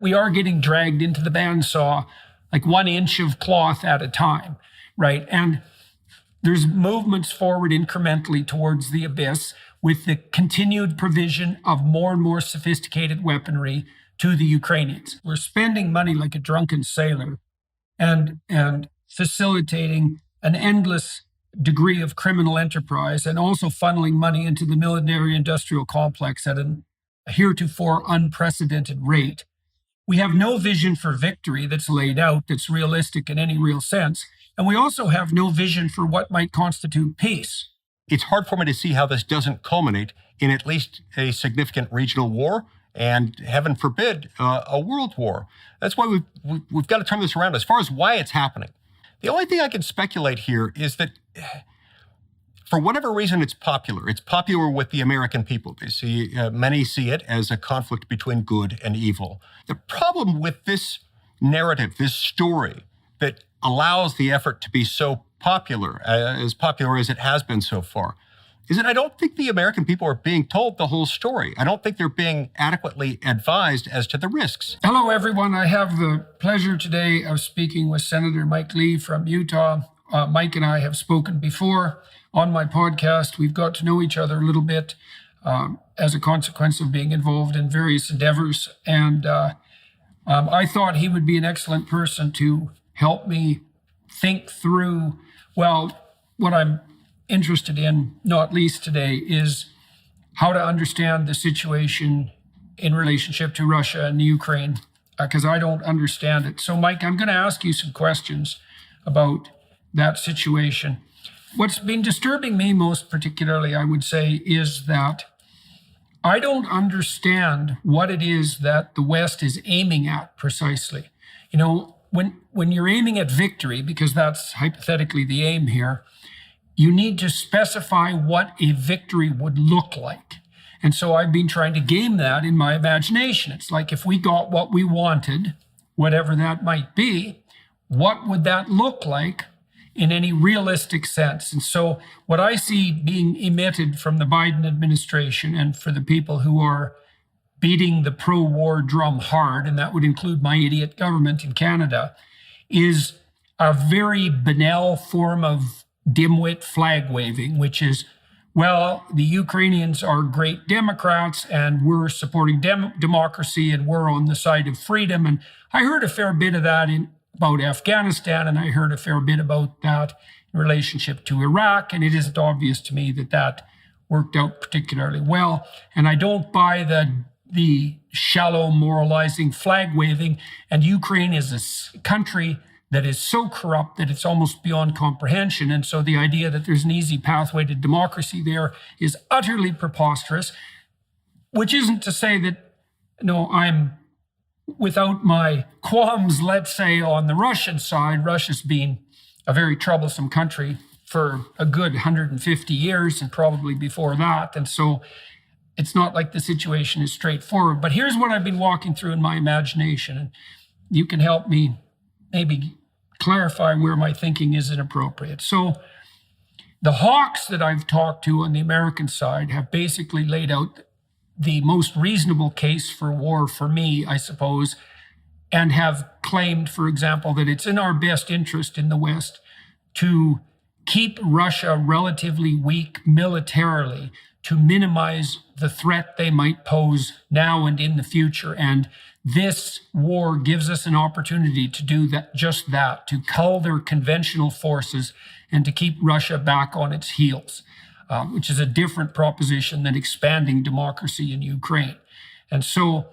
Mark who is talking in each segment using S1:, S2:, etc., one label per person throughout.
S1: we are getting dragged into the bandsaw like 1 inch of cloth at a time, right? And there's movements forward incrementally towards the abyss with the continued provision of more and more sophisticated weaponry to the Ukrainians. We're spending money like a drunken sailor and facilitating an endless degree of criminal enterprise and also funneling money into the military-industrial complex at a heretofore unprecedented rate. We have no vision for victory that's laid out, that's realistic in any real sense. And we also have no vision for what might constitute peace.
S2: It's hard for me to see how this doesn't culminate in at least a significant regional war and, heaven forbid, a world war. That's why we've got to turn this around. As far as why it's happening, the only thing I can speculate here is that for whatever reason, it's popular. It's popular with the American people. Many see it as a conflict between good and evil. The problem with this narrative, this story that allows the effort to be so popular as it has been so far, is that I don't think the American people are being told the whole story. I don't think they're being adequately advised as to the risks.
S1: Hello, everyone. I have the pleasure today of speaking with Senator Mike Lee from Utah. Mike and I have spoken before on my podcast. We've got to know each other a little bit as a consequence of being involved in various endeavors. And I thought he would be an excellent person to help me think through, well, what I'm interested in, not least today, is how to understand the situation in relationship to Russia and Ukraine, because I don't understand it. So, Mike, I'm going to ask you some questions about that situation. What's been disturbing me most particularly, I would say, is that I don't understand what it is that the West is aiming at precisely. You know, when you're aiming at victory, because that's hypothetically the aim here, you need to specify what a victory would look like. And so I've been trying to game that in my imagination. It's like, if we got what we wanted, whatever that might be, what would that look like in any realistic sense? And so what I see being emitted from the Biden administration, and for the people who are beating the pro-war drum hard, and that would include my idiot government in Canada, is a very banal form of dimwit flag waving, which is, well, the Ukrainians are great Democrats and we're supporting democracy and we're on the side of freedom. And I heard a fair bit of that about Afghanistan, and I heard a fair bit about that in relationship to Iraq, and it isn't obvious to me that that worked out particularly well. And I don't buy the shallow moralizing flag waving, and Ukraine is a country that is so corrupt that it's almost beyond comprehension. And so the idea that there's an easy pathway to democracy there is utterly preposterous, which isn't to say that, no, I'm without my qualms, let's say, on the Russian side. Russia's been a very troublesome country for a good 150 years and probably before that. And so it's not like the situation is straightforward. But here's what I've been walking through in my imagination, and you can help me maybe clarify where my thinking is inappropriate. So the hawks that I've talked to on the American side have basically laid out the most reasonable case for war for me, I suppose, and have claimed, for example, that it's in our best interest in the West to keep Russia relatively weak militarily, to minimize the threat they might pose now and in the future. And this war gives us an opportunity to do that, just that, to cull their conventional forces and to keep Russia back on its heels, which is a different proposition than expanding democracy in Ukraine. And so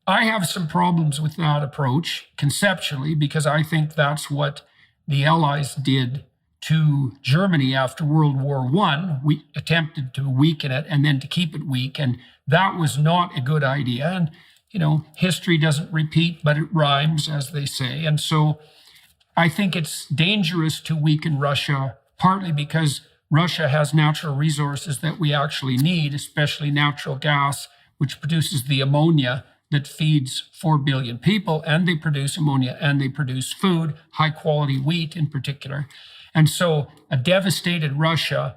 S1: I have some problems with that approach conceptually, because I think that's what the Allies did to Germany after World War I. We attempted to weaken it and then to keep it weak, and that was not a good idea. And you know, history doesn't repeat, but it rhymes, as they say. And so I think it's dangerous to weaken Russia, partly because Russia has natural resources that we actually need, especially natural gas, which produces the ammonia that feeds 4 billion people, and they produce ammonia, and they produce food, high quality wheat in particular. And so a devastated Russia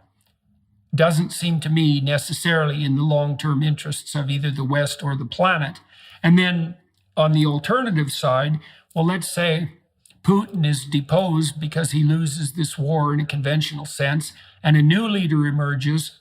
S1: doesn't seem to me necessarily in the long-term interests of either the West or the planet. And then on the alternative side, well, let's say Putin is deposed because he loses this war in a conventional sense, and a new leader emerges.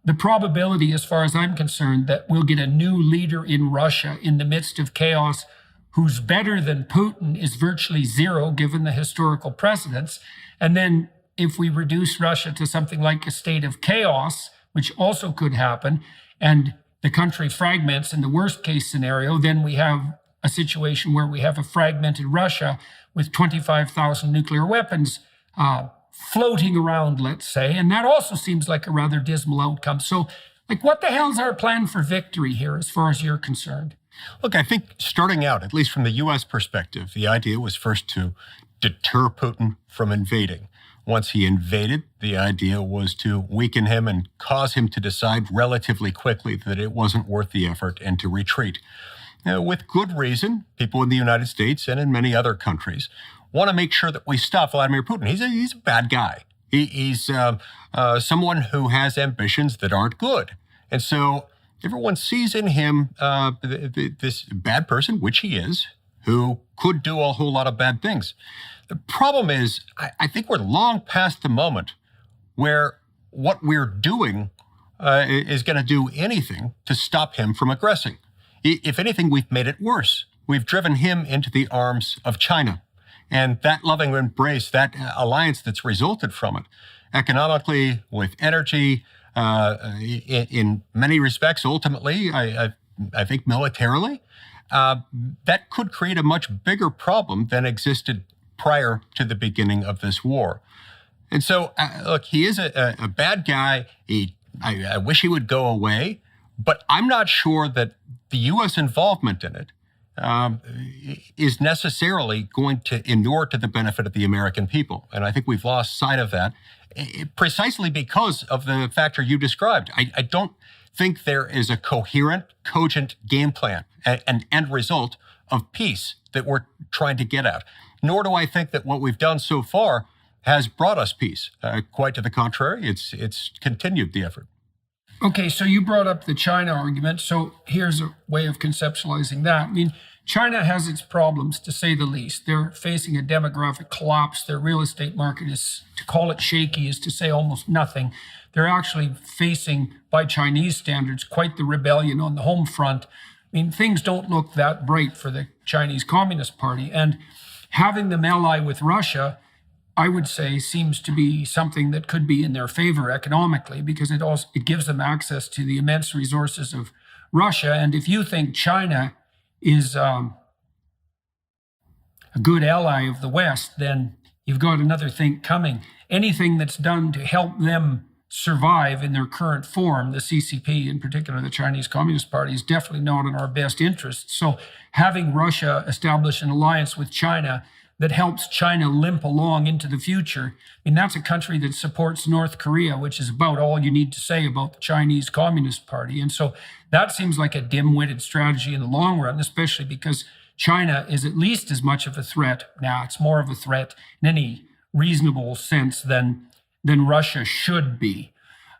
S1: The probability, as far as I'm concerned, that we'll get a new leader in Russia in the midst of chaos who's better than Putin is virtually zero, given the historical precedents. And then if we reduce Russia to something like a state of chaos, which also could happen, and the country fragments in the worst case scenario, then we have a situation where we have a fragmented Russia with 25,000 nuclear weapons floating around, let's say. And that also seems like a rather dismal outcome. So, like, what the hell's our plan for victory here, as far as you're concerned?
S2: Look, I think starting out, at least from the U.S. perspective, the idea was first to deter Putin from invading. Once he invaded, the idea was to weaken him and cause him to decide relatively quickly that it wasn't worth the effort and to retreat. Now, with good reason, people in the United States and in many other countries want to make sure that we stop Vladimir Putin. He's a bad guy. He's someone who has ambitions that aren't good. And so everyone sees in him this bad person, which he is, who could do a whole lot of bad things. The problem is, I think we're long past the moment where what we're doing is going to do anything to stop him from aggressing. If anything, we've made it worse. We've driven him into the arms of China. And that loving embrace, that alliance that's resulted from it, economically, with energy, in many respects, ultimately, I think militarily, that could create a much bigger problem than existed prior to the beginning of this war. And so, look, he is a bad guy. I wish he would go away, but I'm not sure that the U.S. involvement in it is necessarily going to inure to the benefit of the American people. And I think we've lost sight of that precisely because of the factor you described. I don't think there is a coherent, cogent game plan and end result of peace that we're trying to get at. Nor do I think that what we've done so far has brought us peace. Quite to the contrary, it's continued the effort.
S1: Okay, so you brought up the China argument. So here's a way of conceptualizing that. I mean, China has its problems, to say the least. They're facing a demographic collapse. Their real estate market is, to call it shaky, is to say almost nothing. They're actually facing, by Chinese standards, quite the rebellion on the home front. I mean, things don't look that bright for the Chinese Communist Party. And having them ally with Russia, I would say, seems to be something that could be in their favor economically, because it gives them access to the immense resources of Russia. And if you think China is a good ally of the West, then you've got another thing coming. Anything that's done to help them survive in their current form, the CCP, in particular the Chinese Communist Party, is definitely not in our best interest. So having Russia establish an alliance with China that helps China limp along into the future, I mean, that's a country that supports North Korea, which is about all you need to say about the Chinese Communist Party. And so that seems like a dim-witted strategy in the long run, especially because China is at least as much of a threat. Now, it's more of a threat in any reasonable sense than Russia should be.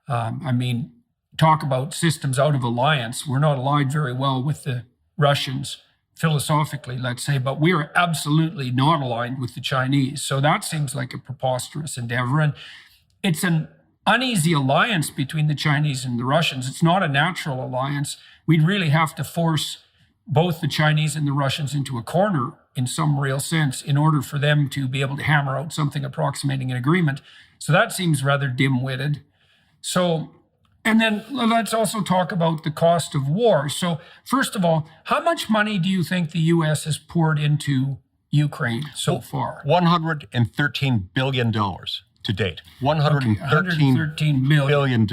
S1: I mean, talk about systems out of alliance. We're not allied very well with the Russians philosophically, let's say, but we are absolutely not aligned with the Chinese. So that seems like a preposterous endeavor. And it's an uneasy alliance between the Chinese and the Russians. It's not a natural alliance. We'd really have to force both the Chinese and the Russians into a corner in some real sense in order for them to be able to hammer out something approximating an agreement. So that seems rather dim-witted. So, and then let's also talk about the cost of war. So first of all, how much money do you think the U.S. has poured into Ukraine so far?
S2: $113 billion to date. $113 billion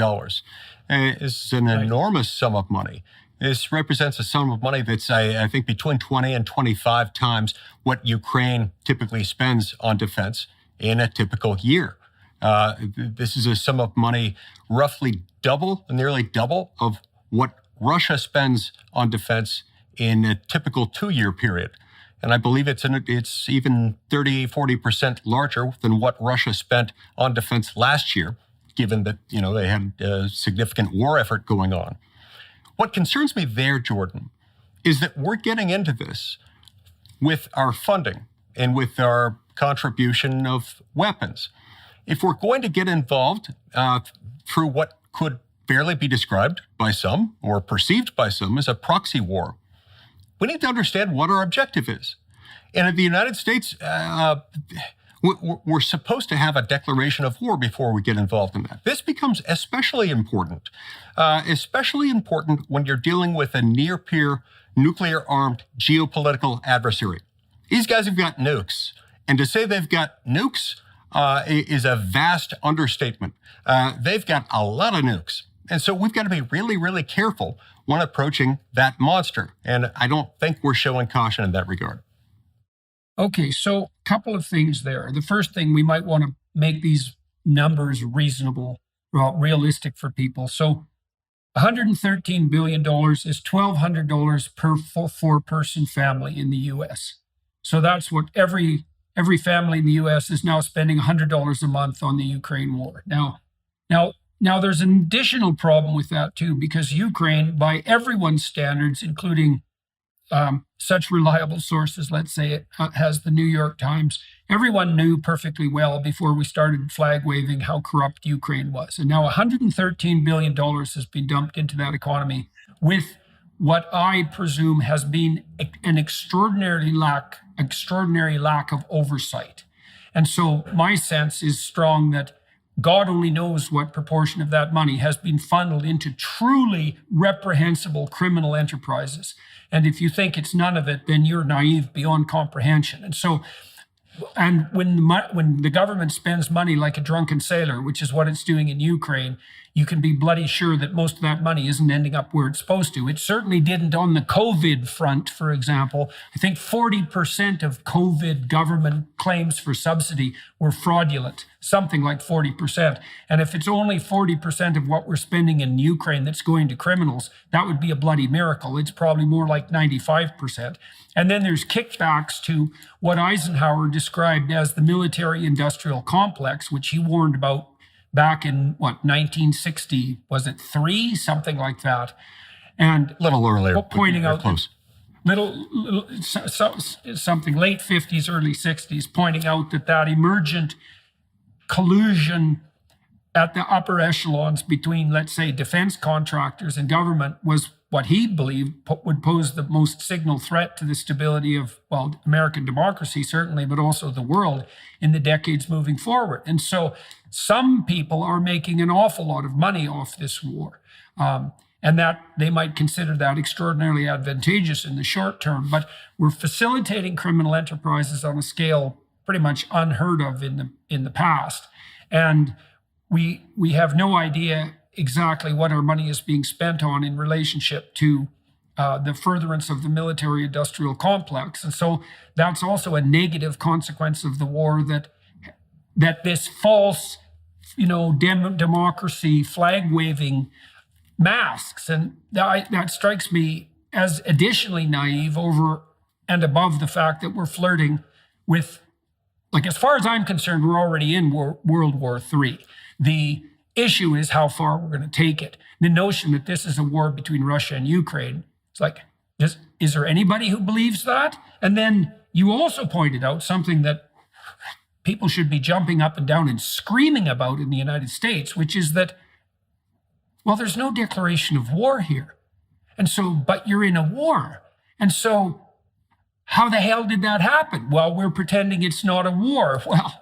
S2: is an enormous sum of money. This represents a sum of money that's, I think, between 20 and 25 times what Ukraine typically spends on defense in a typical year. This is a sum of money roughly nearly double of what Russia spends on defense in a typical 2-year period. And I believe it's even 30-40% larger than what Russia spent on defense last year, given that, they had a significant war effort going on. What concerns me there, Jordan, is that we're getting into this with our funding and with our contribution of weapons. If we're going to get involved through what could barely be described by some or perceived by some as a proxy war, we need to understand what our objective is. And in the United States, we're supposed to have a declaration of war before we get involved in that. This becomes especially important when you're dealing with a near-peer nuclear-armed geopolitical adversary. These guys have got nukes, and to say they've got nukes is a vast understatement. They've got a lot of nukes. And so we've got to be really, really careful when approaching that monster. And I don't think we're showing caution in that regard.
S1: Okay, so a couple of things there. The first thing, we might want to make these numbers reasonable, realistic for people. So $113 billion is $1,200 per four-person family in the U.S. So that's what every family in the U.S. is now spending $100 a month on the Ukraine war. Now, there's an additional problem with that too, because Ukraine, by everyone's standards, including such reliable sources, let's say it has the New York Times, everyone knew perfectly well before we started flag waving how corrupt Ukraine was. And now $113 billion has been dumped into that economy with what I presume has been an extraordinary lack of oversight. And so my sense is strong that God only knows what proportion of that money has been funneled into truly reprehensible criminal enterprises. And if you think it's none of it, then you're naive beyond comprehension. And so, and when the government spends money like a drunken sailor, which is what it's doing in Ukraine, you can be bloody sure that most of that money isn't ending up where it's supposed to. It certainly didn't on the COVID front, for example. I think 40% of COVID government claims for subsidy were fraudulent, something like 40%. And if it's only 40% of what we're spending in Ukraine that's going to criminals, that would be a bloody miracle. It's probably more like 95%. And then there's kickbacks to what Eisenhower described as the military-industrial complex, which he warned about back in, 1960, was it 3? Something like that. And
S2: a little earlier,
S1: pointing out
S2: close.
S1: Something late 50s, early 60s, pointing out that emergent collusion at the upper echelons between, let's say, defense contractors and government was what he believed would pose the most signal threat to the stability of, American democracy, certainly, but also the world in the decades moving forward. And so some people are making an awful lot of money off this war. And that they might consider that extraordinarily advantageous in the short term. But we're facilitating criminal enterprises on a scale pretty much unheard of in the past. And we have no idea exactly what our money is being spent on in relationship to the furtherance of the military-industrial complex. And so that's also a negative consequence of the war, that this false, democracy flag-waving masks. And that strikes me as additionally naive over and above the fact that we're flirting with, as far as I'm concerned, we're already in World War III. The issue is how far we're going to take it. The notion that this is a war between Russia and Ukraine, it's like, is there anybody who believes that? And then you also pointed out something that people should be jumping up and down and screaming about in the United States, which is that, there's no declaration of war here. And so, but you're in a war. And so how the hell did that happen? Well, we're pretending it's not a war. Well,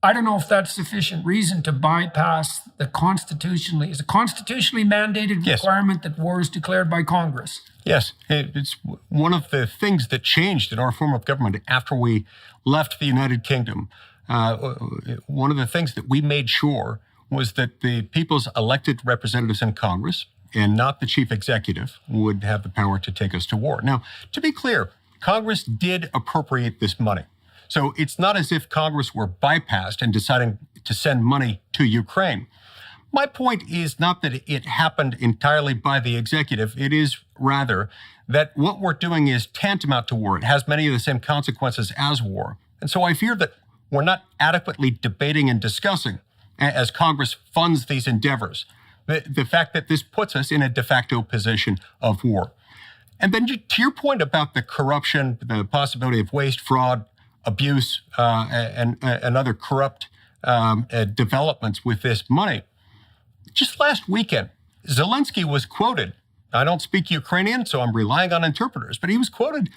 S1: I don't know if that's sufficient reason to bypass the constitutionally mandated requirement that war is declared by Congress.
S2: Yes, it's one of the things that changed in our form of government after we left the United Kingdom. One of the things that we made sure was that the people's elected representatives in Congress, and not the chief executive, would have the power to take us to war. Now, to be clear, Congress did appropriate this money. So it's not as if Congress were bypassed and deciding to send money to Ukraine. My point is not that it happened entirely by the executive. It is rather that what we're doing is tantamount to war. It has many of the same consequences as war. And so I fear that we're not adequately debating and discussing, as Congress funds these endeavors, the fact that this puts us in a de facto position of war. And then to your point about the corruption, the possibility of waste, fraud, abuse, and other corrupt developments with this money. Just last weekend, Zelensky was quoted. I don't speak Ukrainian, so I'm relying on interpreters, but he was quoted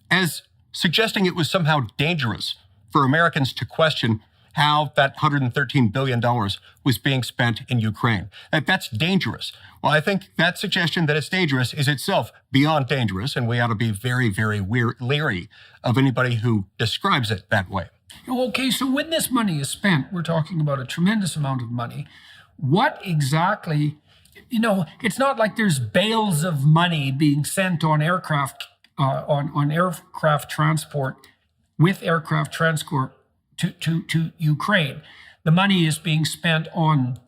S2: as suggesting it was somehow dangerous for Americans to question how that $113 billion was being spent in Ukraine. That's dangerous. Well, I think that suggestion that it's dangerous is itself beyond dangerous, and we ought to be very, very leery of anybody who describes it that way.
S1: Okay, so when this money is spent, we're talking about a tremendous amount of money. What exactly, it's not like there's bales of money being sent on aircraft, on aircraft transport, with aircraft transport to Ukraine. The money is being spent on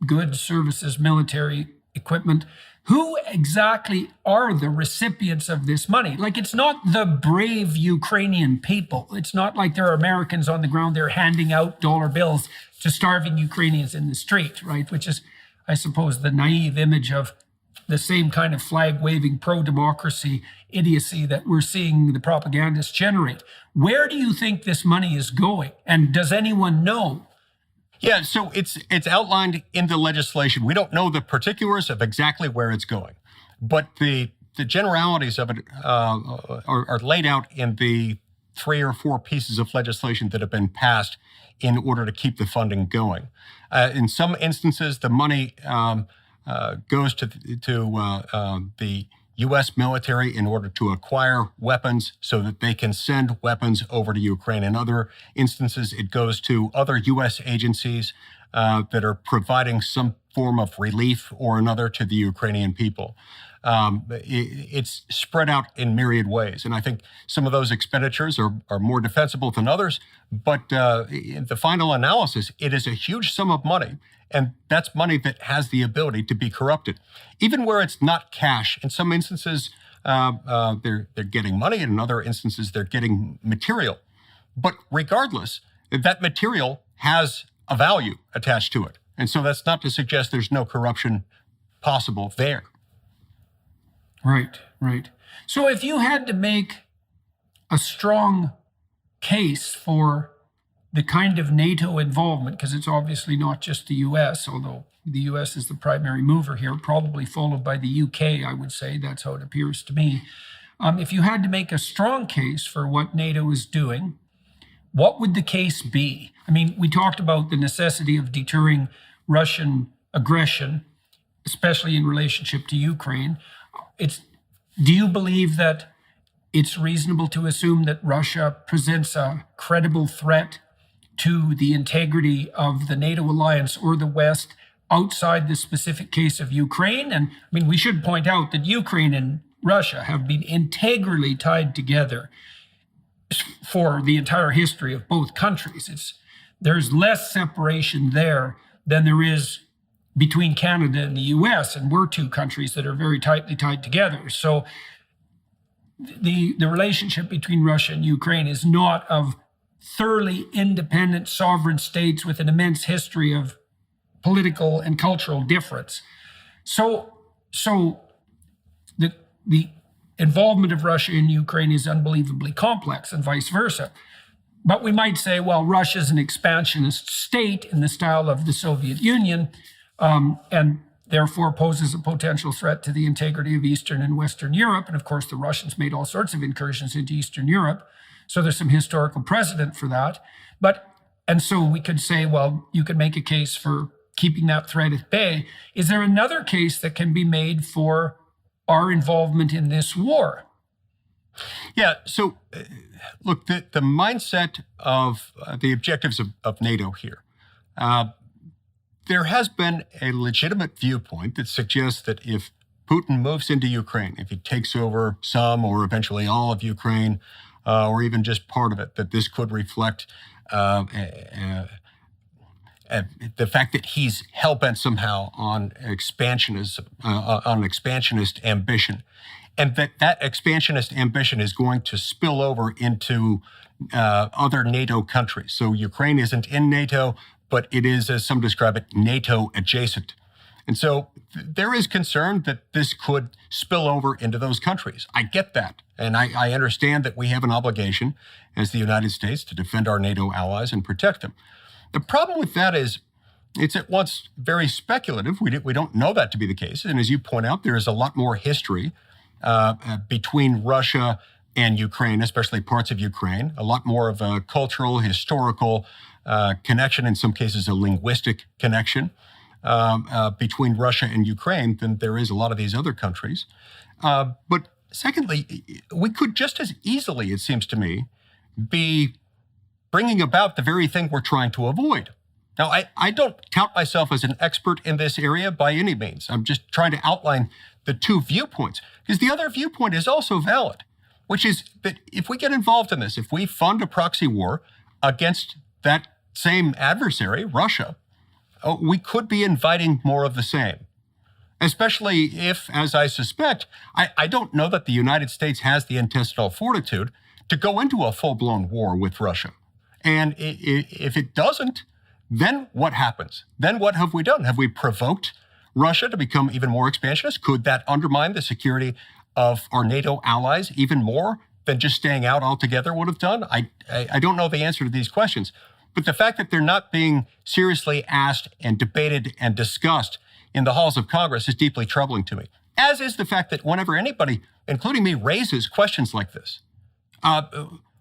S1: goods, services, military equipment. Who exactly are the recipients of this money? Like, it's not the brave Ukrainian people. It's not like there are Americans on the ground there handing out dollar bills to starving Ukrainians in the street, right? Which is, I suppose, the naive image of the same kind of flag-waving pro-democracy idiocy that we're seeing the propagandists generate. Where do you think this money is going? And does anyone know?
S2: Yeah, so it's outlined in the legislation. We don't know the particulars of exactly where it's going, but the generalities of it are laid out in the 3 or 4 pieces of legislation that have been passed in order to keep the funding going. In some instances, the money goes to the U.S. military in order to acquire weapons so that they can send weapons over to Ukraine. In other instances, it goes to other U.S. agencies that are providing some form of relief or another to the Ukrainian people. It's spread out in myriad ways. And I think some of those expenditures are more defensible than others. But in the final analysis, it is a huge sum of money. And that's money that has the ability to be corrupted. Even where it's not cash, in some instances, they're getting money. In other instances, they're getting material. But regardless, that material has a value attached to it. And so that's not to suggest there's no corruption possible there.
S1: Right, right. So if you had to make a strong case for the kind of NATO involvement, because it's obviously not just the US, although the US is the primary mover here, probably followed by the UK, I would say. That's how it appears to me. If you had to make a strong case for what NATO is doing, what would the case be? I mean, we talked about the necessity of deterring Russian aggression, especially in relationship to Ukraine. Do you believe that it's reasonable to assume that Russia presents a credible threat to the integrity of the NATO alliance or the West outside the specific case of Ukraine? And I mean, we should point out that Ukraine and Russia have been integrally tied together for the entire history of both countries. There's less separation there than there is between Canada and the US, and we're 2 countries that are very tightly tied together. So the relationship between Russia and Ukraine is not of thoroughly independent sovereign states with an immense history of political and cultural difference. So the involvement of Russia in Ukraine is unbelievably complex, and vice versa. But we might say, well, Russia is an expansionist state in the style of the Soviet Union, and therefore poses a potential threat to the integrity of Eastern and Western Europe. And of course, the Russians made all sorts of incursions into Eastern Europe. So there's some historical precedent for that. And so we could say, well, you could make a case for keeping that threat at bay. Is there another case that can be made for our involvement in this war?
S2: Yeah, so look, the mindset of the objectives of NATO here, there has been a legitimate viewpoint that suggests that if Putin moves into Ukraine, if he takes over some or eventually all of Ukraine, or even just part of it, that this could reflect the fact that he's hell-bent somehow on expansionist ambition, and that expansionist ambition is going to spill over into other NATO countries. So Ukraine isn't in NATO, but it is, as some describe it, NATO adjacent. And so there is concern that this could spill over into those countries. I get that. And I understand that we have an obligation as the United States to defend our NATO allies and protect them. The problem with that is it's at once very speculative. We don't know that to be the case. And as you point out, there is a lot more history between Russia and Ukraine, especially parts of Ukraine, a lot more of a cultural, historical connection, in some cases a linguistic connection between Russia and Ukraine than there is a lot of these other countries. But secondly, we could just as easily, it seems to me, be bringing about the very thing we're trying to avoid. Now, I don't count myself as an expert in this area by any means. I'm just trying to outline the two viewpoints, because the other viewpoint is also valid, which is that if we get involved in this, if we fund a proxy war against that same adversary, Russia, we could be inviting more of the same, especially if, as I suspect, I don't know that the United States has the intestinal fortitude to go into a full-blown war with Russia. And if it doesn't, then what happens? Then what have we done? Have we provoked Russia to become even more expansionist? Could that undermine the security of our NATO allies even more than just staying out altogether would have done? I don't know the answer to these questions. But the fact that they're not being seriously asked and debated and discussed in the halls of Congress is deeply troubling to me, as is the fact that whenever anybody, including me, raises questions like this,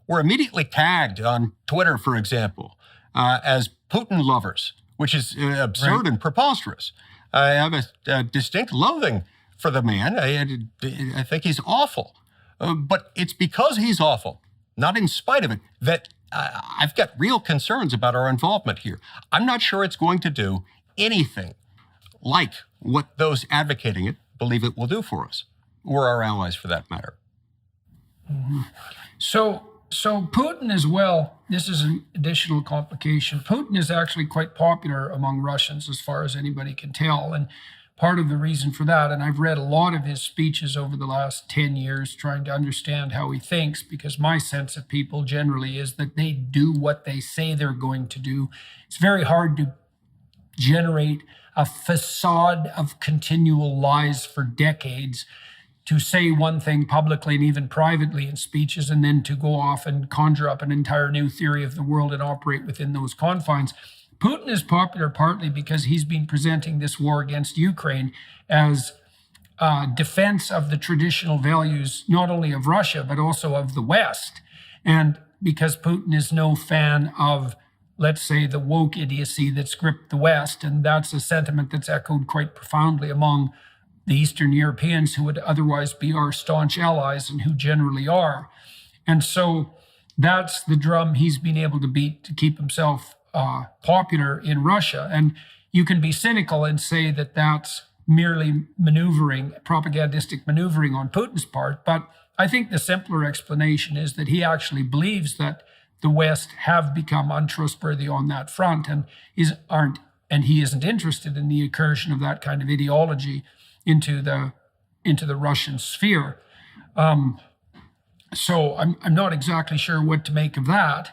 S2: we're immediately tagged on Twitter, for example, as Putin lovers, which is absurd and preposterous. I have a distinct loathing for the man. I think he's awful. But it's because he's awful, not in spite of it, that I've got real concerns about our involvement here. I'm not sure it's going to do anything like what those advocating it believe it will do for us, or our allies for that matter.
S1: Mm-hmm. So Putin as well, this is an additional complication. Putin is actually quite popular among Russians as far as anybody can tell. And part of the reason for that, and I've read a lot of his speeches over the last 10 years trying to understand how he thinks, because my sense of people generally is that they do what they say they're going to do. It's very hard to generate a facade of continual lies for decades, to say one thing publicly and even privately in speeches, and then to go off and conjure up an entire new theory of the world and operate within those confines. Putin is popular partly because he's been presenting this war against Ukraine as defense of the traditional values, not only of Russia, but also of the West. And because Putin is no fan of, let's say, the woke idiocy that's gripped the West, and that's a sentiment that's echoed quite profoundly among the Eastern Europeans who would otherwise be our staunch allies and who generally are. And so that's the drum he's been able to beat to keep himself popular in Russia. And you can be cynical and say that that's merely maneuvering, propagandistic maneuvering on Putin's part. But I think the simpler explanation is that he actually believes that the West have become untrustworthy on that front, and he isn't interested in the incursion of that kind of ideology into the Russian sphere. So I'm not exactly sure what to make of that.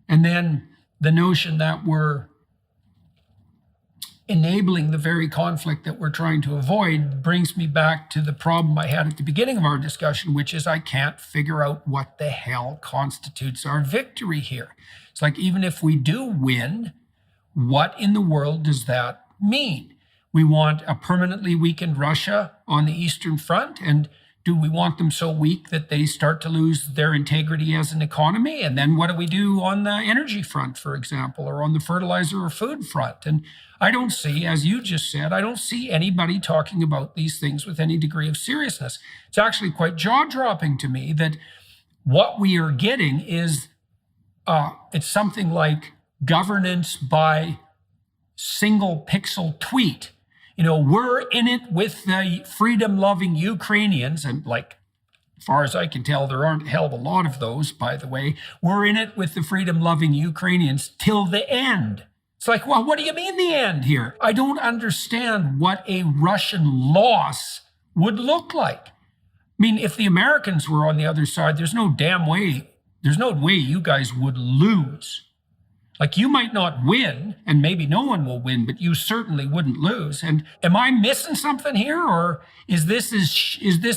S1: And then the notion that we're enabling the very conflict that we're trying to avoid brings me back to the problem I had at the beginning of our discussion, which is I can't figure out what the hell constitutes our victory here. It's like, even if we do win, what in the world does that mean? We want a permanently weakened Russia on the Eastern Front, and do we want them so weak that they start to lose their integrity as an economy? And then what do we do on the energy front, for example, or on the fertilizer or food front? And I don't see, as you just said, I don't see anybody talking about these things with any degree of seriousness. It's actually quite jaw-dropping to me that what we are getting is, it's something like governance by single pixel tweet. You know, we're in it with the freedom-loving Ukrainians, and like, as far as I can tell, there aren't a hell of a lot of those, by the way. We're in it with the freedom-loving Ukrainians till the end. It's like, well, what do you mean the end here? I don't understand what a Russian loss would look like. I mean, if the Americans were on the other side, there's no way you guys would lose. Like, you might not win, and maybe no one will win, but you certainly wouldn't lose. And am I missing something here, or is this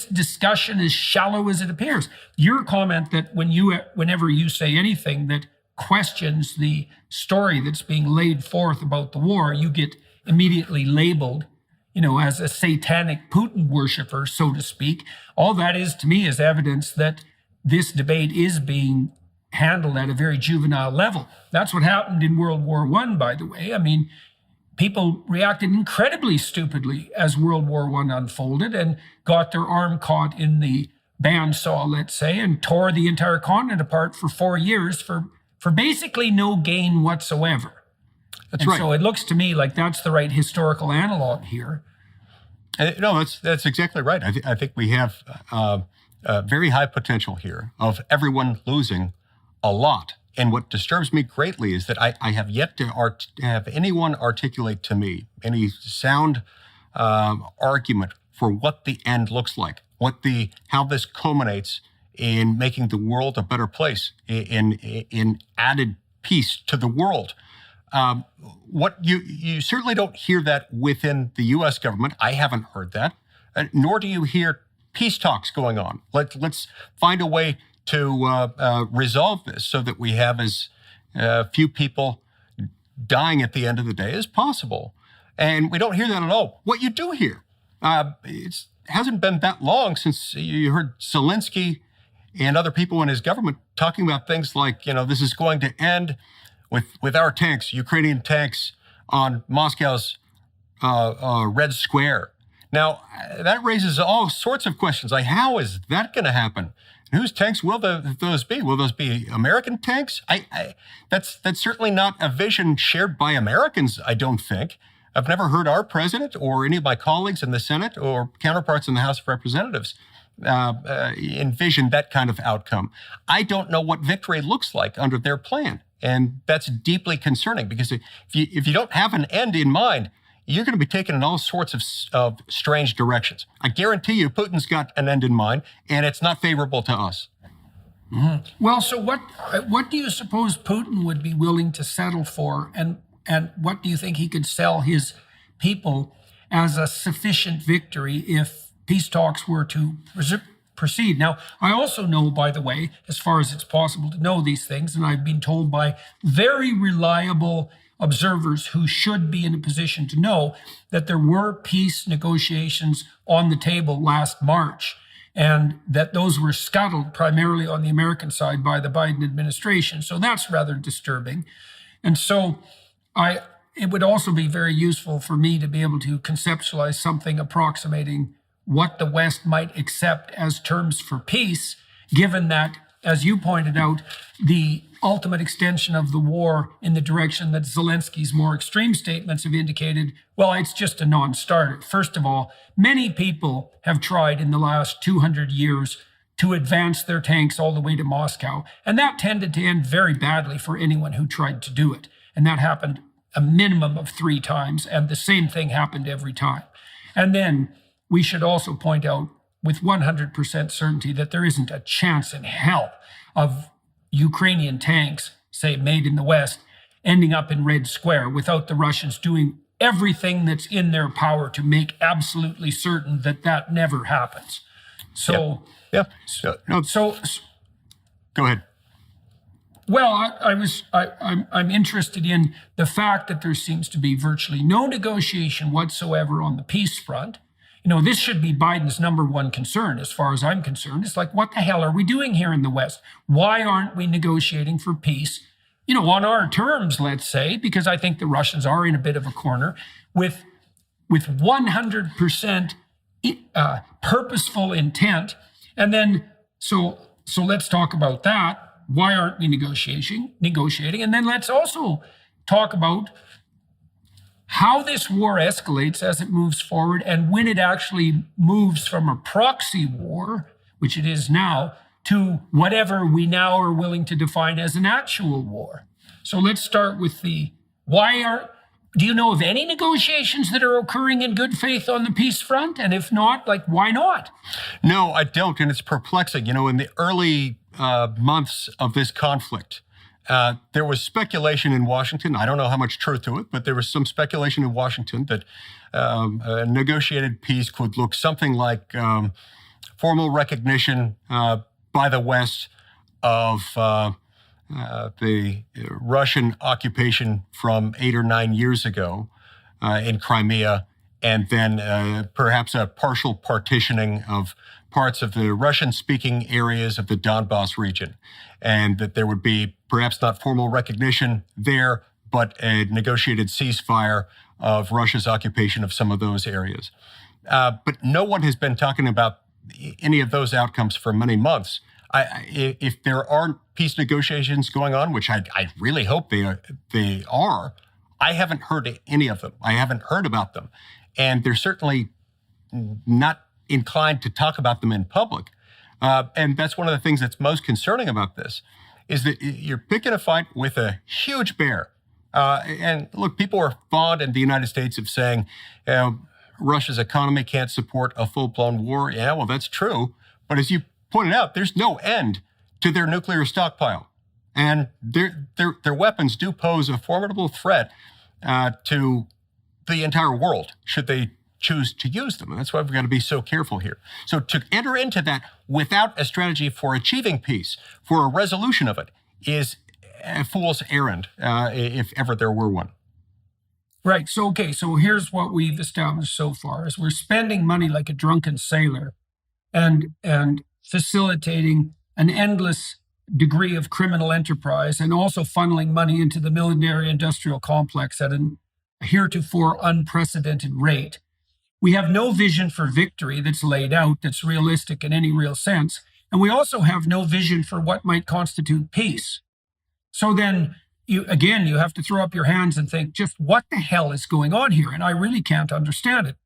S1: discussion as shallow as it appears? Your comment that whenever you say anything that questions the story that's being laid forth about the war, you get immediately labeled, as a satanic Putin worshiper, so to speak. All that is, to me, is evidence that this debate is being handled at a very juvenile level. That's what happened in World War I, by the way. I mean, people reacted incredibly stupidly as World War I unfolded and got their arm caught in the bandsaw, let's say, and tore the entire continent apart for 4 years for basically no gain whatsoever.
S2: That's right.
S1: So it looks to me like that's the right historical analog here.
S2: No, that's exactly right. I think we have very high potential here of everyone losing a lot. And what disturbs me greatly is that I have yet to have anyone articulate to me any sound argument for what the end looks like, how this culminates in making the world a better place, in added peace to the world. What you certainly don't hear that within the U.S. government. I haven't heard that, nor do you hear peace talks going on. Let's find a way to resolve this so that we have as few people dying at the end of the day as possible. And we don't hear that at all. What you do hear, it hasn't been that long since you heard Zelensky and other people in his government talking about things like, this is going to end with our tanks, Ukrainian tanks, on Moscow's Red Square. Now, that raises all sorts of questions, like how is that going to happen? And whose tanks will those be? Will those be American tanks? That's certainly not a vision shared by Americans, I don't think. I've never heard our president or any of my colleagues in the Senate or counterparts in the House of Representatives envision that kind of outcome. I don't know what victory looks like under their plan. And that's deeply concerning, because if you don't have an end in mind, you're going to be taken in all sorts of strange directions. I guarantee you Putin's got an end in mind, and it's not favorable to us.
S1: Mm-hmm. Well, so what do you suppose Putin would be willing to settle for, and what do you think he could sell his people as a sufficient victory if peace talks were to proceed? Now, I also know, by the way, as far as it's possible to know these things, and I've been told by very reliable observers who should be in a position to know, that there were peace negotiations on the table last March, and that those were scuttled primarily on the American side by the Biden administration. So that's rather disturbing. And so it would also be very useful for me to be able to conceptualize something approximating what the West might accept as terms for peace, given that, as you pointed out, the ultimate extension of the war in the direction that Zelensky's more extreme statements have indicated, well, it's just a non-starter. First of all, many people have tried in the last 200 years to advance their tanks all the way to Moscow, and that tended to end very badly for anyone who tried to do it. And that happened a minimum of 3 times, and the same thing happened every time. And then we should also point out with 100% certainty that there isn't a chance in hell of Ukrainian tanks, say made in the West, ending up in Red Square without the Russians doing everything that's in their power to make absolutely certain that that never happens. So,
S2: Go ahead.
S1: Well, I'm interested in the fact that there seems to be virtually no negotiation whatsoever on the peace front. This should be Biden's number one concern, as far as I'm concerned. It's like, what the hell are we doing here in the West? Why aren't we negotiating for peace, on our terms, let's say, because I think the Russians are in a bit of a corner with 100% purposeful intent. And then, so let's talk about that. Why aren't we negotiating? And then let's also talk about how this war escalates as it moves forward, and when it actually moves from a proxy war, which it is now, to whatever we now are willing to define as an actual war. So let's start with do you know of any negotiations that are occurring in good faith on the peace front? And if not, why not?
S2: No, I don't. And it's perplexing. In the early months of this conflict, There was speculation in Washington. I don't know how much truth to it, but there was some speculation in Washington that a negotiated peace could look something like formal recognition by the West of the Russian occupation from 8 or 9 years ago in Crimea, and then perhaps a partial partitioning of parts of the Russian-speaking areas of the Donbass region, and that there would be perhaps not formal recognition there, but a negotiated ceasefire of Russia's occupation of some of those areas. But no one has been talking about any of those outcomes for many months. If there aren't peace negotiations going on, which I really hope they are, I haven't heard any of them. I haven't heard about them. And they're certainly not inclined to talk about them in public. And that's one of the things that's most concerning about this, is that you're picking a fight with a huge bear. And look, people are fond in the United States of saying, Russia's economy can't support a full-blown war. Yeah, well, that's true. But as you pointed out, there's no end to their nuclear stockpile. And their weapons do pose a formidable threat to the entire world, should they choose to use them. And that's why we've got to be so careful here. So to enter into that without a strategy for achieving peace, for a resolution of it, is a fool's errand, if ever there were one.
S1: Right. So here's what we've established so far: is we're spending money like a drunken sailor and facilitating an endless degree of criminal enterprise, and also funneling money into the military industrial complex at a heretofore unprecedented rate. We have no vision for victory that's laid out, that's realistic in any real sense. And we also have no vision for what might constitute peace. So then you have to throw up your hands and think, just what the hell is going on here? And I really can't understand it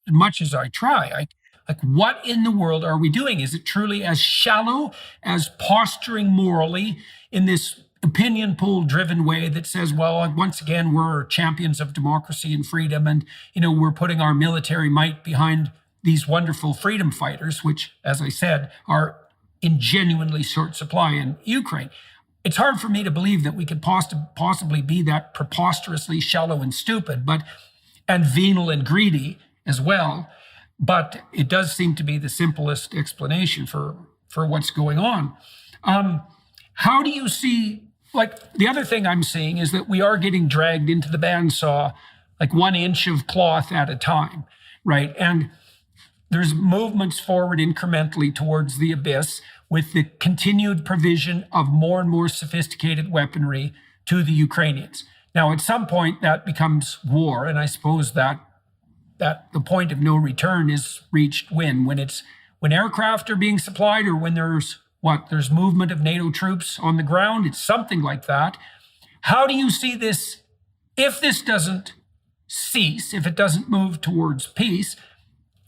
S1: as much as I try. Like, what in the world are we doing? Is it truly as shallow as posturing morally in this opinion poll driven way that says, well, once again, we're champions of democracy and freedom, and we're putting our military might behind these wonderful freedom fighters, which, as I said, are in genuinely short supply in Ukraine? It's hard for me to believe that we could possibly be that preposterously shallow and stupid, and venal and greedy as well. But it does seem to be the simplest explanation for what's going on. How do you see, like, the other thing I'm seeing is that we are getting dragged into the bandsaw, like 1 inch of cloth at a time, right? And there's movements forward incrementally towards the abyss, with the continued provision of more and more sophisticated weaponry to the Ukrainians. Now, at some point, that becomes war, and I suppose that the point of no return is reached when aircraft are being supplied, or when there's movement of NATO troops on the ground. It's something like that. How do you see this, if this doesn't cease, if it doesn't move towards peace,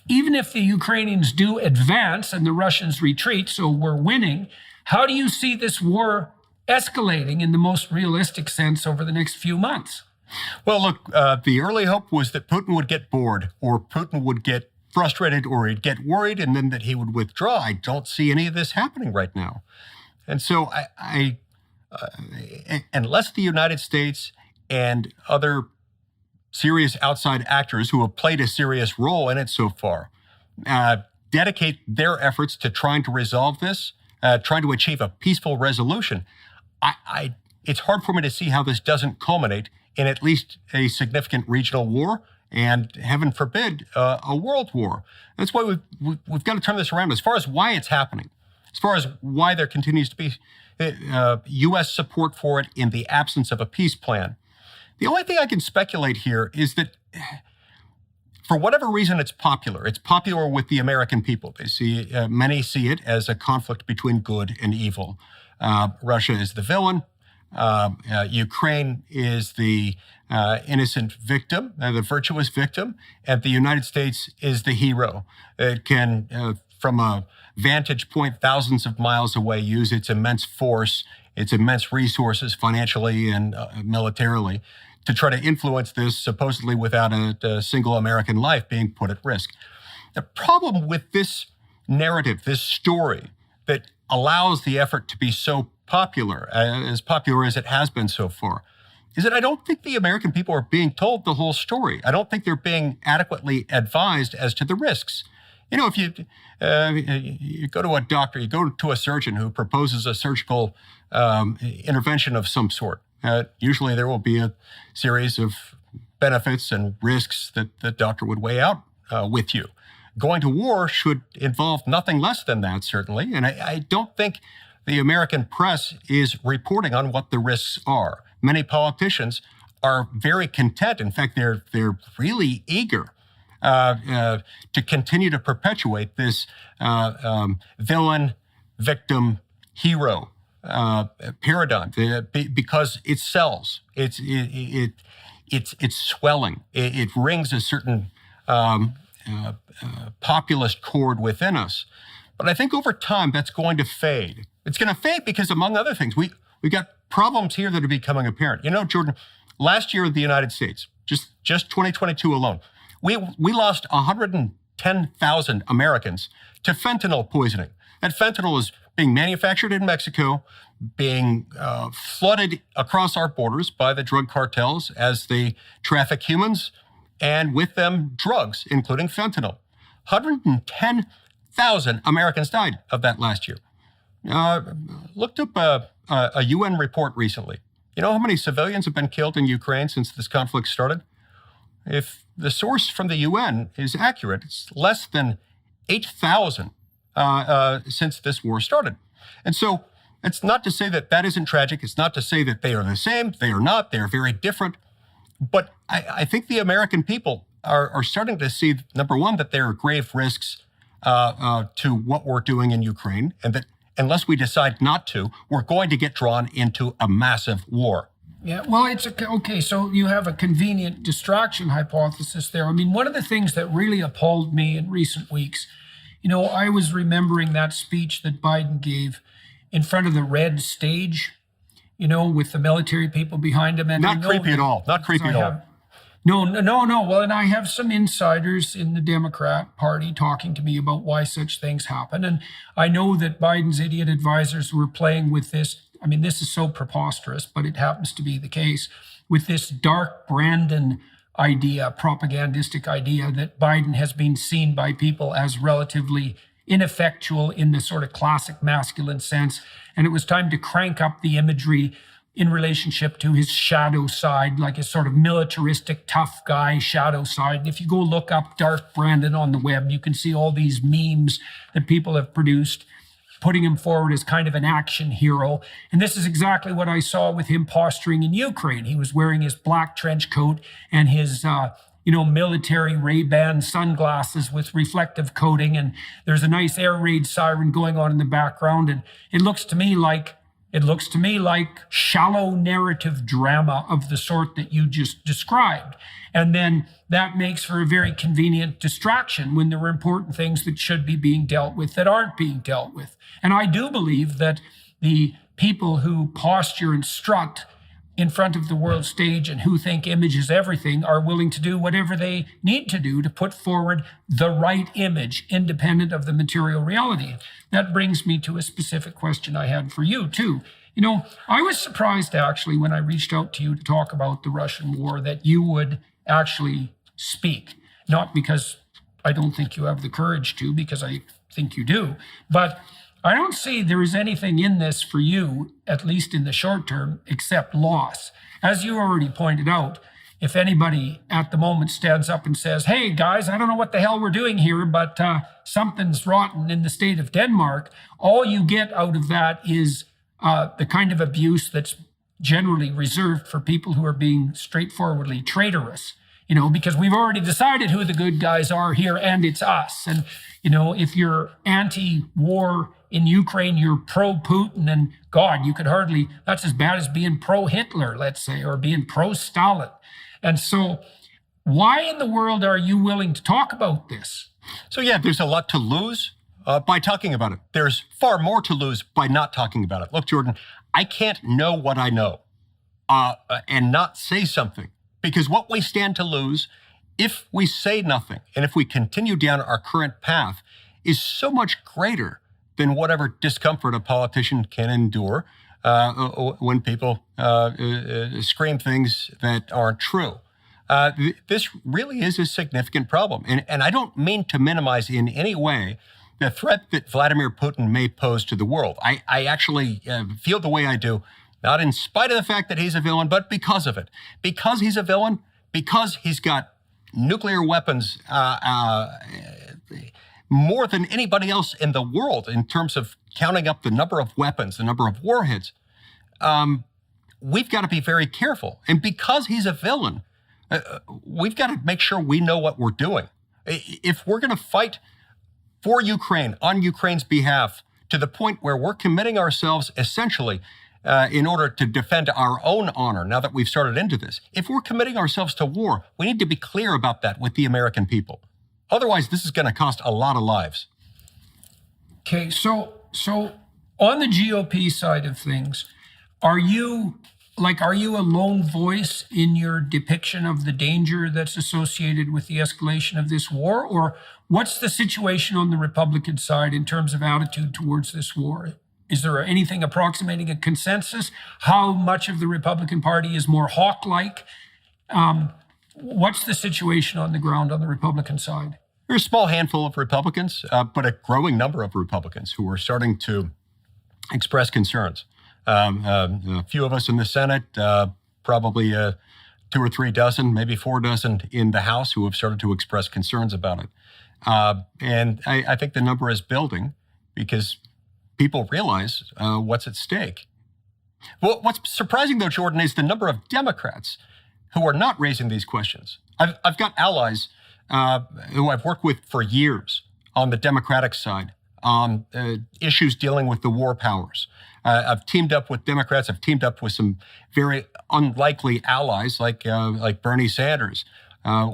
S1: even if the Ukrainians do advance and the Russians retreat, so we're winning, how do you see this war escalating in the most realistic sense over the next few months?
S2: Well, look, the early hope was that Putin would get bored, or Putin would get frustrated, or he'd get worried, and then that he would withdraw. I don't see any of this happening right now. And so unless the United States and other serious outside actors who have played a serious role in it so far dedicate their efforts to trying to resolve this, trying to achieve a peaceful resolution, it's hard for me to see how this doesn't culminate in at least a significant regional war, and heaven forbid, a world war. That's why we've got to turn this around as far as why it's happening, as far as why there continues to be U.S. support for it in the absence of a peace plan. The only thing I can speculate here is that, for whatever reason, it's popular. It's popular with the American people. Many see it as a conflict between good and evil. Russia is the villain. Ukraine is the innocent victim, the virtuous victim, and the United States is the hero. It can, from a vantage point thousands of miles away, use its immense force, its immense resources financially and militarily to try to influence this, supposedly without a single American life being put at risk. The problem with this narrative, this story, that allows the effort to be so popular as it has been so far, is that I don't think the American people are being told the whole story. I don't think they're being adequately advised as to the risks. You know, if you go to a doctor, you go to a surgeon who proposes a surgical intervention of some sort, usually there will be a series of benefits and risks that the doctor would weigh out with you. Going to war should involve nothing less than that, certainly. And I don't think the American press is reporting on what the risks are. Many politicians are very content. In fact, they're really eager to continue to perpetuate this villain, victim, hero paradigm because it sells. It's swelling. It rings a certain populist chord within us. But I think over time that's going to fade. It's going to fade because, among other things, we got problems here that are becoming apparent. You know, Jordan, last year in the United States, just 2022 alone, we lost 110,000 Americans to fentanyl poisoning. That fentanyl is being manufactured in Mexico, being flooded across our borders by the drug cartels as they traffic humans, and with them drugs, including fentanyl. 110,000 Americans died of that last year. Looked up a UN report recently. You know how many civilians have been killed in Ukraine since this conflict started? If the source from the UN is accurate, it's less than 8,000 since this war started. And so it's not to say that that isn't tragic. It's not to say that they are the same. They are not. They are very different. But I think the American people are starting to see, number one, that there are grave risks to what we're doing in Ukraine, and that unless we decide not to, we're going to get drawn into a massive war.
S1: Yeah, well, it's okay. So you have a convenient distraction hypothesis there. I mean, one of the things that really appalled me in recent weeks, you know, I was remembering that speech that Biden gave in front of the red stage, you know, with the military people behind him. And
S2: not creepy at all. Not creepy at all.
S1: No. Well, and I have some insiders in the Democrat Party talking to me about why such things happen. And I know that Biden's idiot advisors were playing with this. I mean, this is so preposterous, but it happens to be the case with this dark Brandon idea, propagandistic idea that Biden has been seen by people as relatively ineffectual in the sort of classic masculine sense. And it was time to crank up the imagery in relationship to his shadow side, like his sort of militaristic, tough guy shadow side. And if you go look up Dark Brandon on the web, you can see all these memes that people have produced, putting him forward as kind of an action hero. And this is exactly what I saw with him posturing in Ukraine. He was wearing his black trench coat and his military Ray-Ban sunglasses with reflective coating. And there's a nice air raid siren going on in the background. And it looks to me like shallow narrative drama of the sort that you just described. And then that makes for a very convenient distraction when there are important things that should be being dealt with that aren't being dealt with. And I do believe that the people who posture and strut in front of the world stage and who think image is everything are willing to do whatever they need to do to put forward the right image, independent of the material reality. That brings me to a specific question I had for you, too. You know, I was surprised, actually, when I reached out to you to talk about the Russian war, that you would actually speak. Not because I don't think you have the courage to, because I think you do, but I don't see there is anything in this for you, at least in the short term, except loss. As you already pointed out, if anybody at the moment stands up and says, hey, guys, I don't know what the hell we're doing here, but something's rotten in the state of Denmark, all you get out of that is the kind of abuse that's generally reserved for people who are being straightforwardly traitorous, you know, because we've already decided who the good guys are here, and it's us. And, you know, if you're anti-war in Ukraine, you're pro-Putin, and God, you could hardly, that's as bad as being pro-Hitler, let's say, or being pro-Stalin. And so why in the world are you willing to talk about this?
S2: So yeah, there's a lot to lose by talking about it. There's far more to lose by not talking about it. Look, Jordan, I can't know what I know and not say something, because what we stand to lose if we say nothing and if we continue down our current path is so much greater than whatever discomfort a politician can endure when people scream things that aren't true. This really is a significant problem. And I don't mean to minimize in any way the threat that Vladimir Putin may pose to the world. I actually feel the way I do, not in spite of the fact that he's a villain, but because of it. Because he's a villain, because he's got nuclear weapons more than anybody else in the world in terms of counting up the number of weapons, the number of warheads, we've got to be very careful. And because he's a villain, we've got to make sure we know what we're doing. If we're going to fight for Ukraine, on Ukraine's behalf, to the point where we're committing ourselves essentially in order to defend our own honor, now that we've started into this, if we're committing ourselves to war, we need to be clear about that with the American people. Otherwise, this is going to cost a lot of lives.
S1: Okay, so on the GOP side of things, are you a lone voice in your depiction of the danger that's associated with the escalation of this war? Or what's the situation on the Republican side in terms of attitude towards this war? Is there anything approximating a consensus? How much of the Republican Party is more hawk-like? What's the situation on the ground on the Republican side?
S2: There's a small handful of Republicans, but a growing number of Republicans who are starting to express concerns. A few of us in the Senate, probably 2 or 3 dozen, maybe 4 dozen in the House who have started to express concerns about it. And I think the number is building because people realize what's at stake. Well, what's surprising, though, Jordan, is the number of Democrats who are not raising these questions. I've got allies who I've worked with for years on the Democratic side on issues dealing with the war powers. I've teamed up with Democrats. I've teamed up with some very unlikely allies like Bernie Sanders.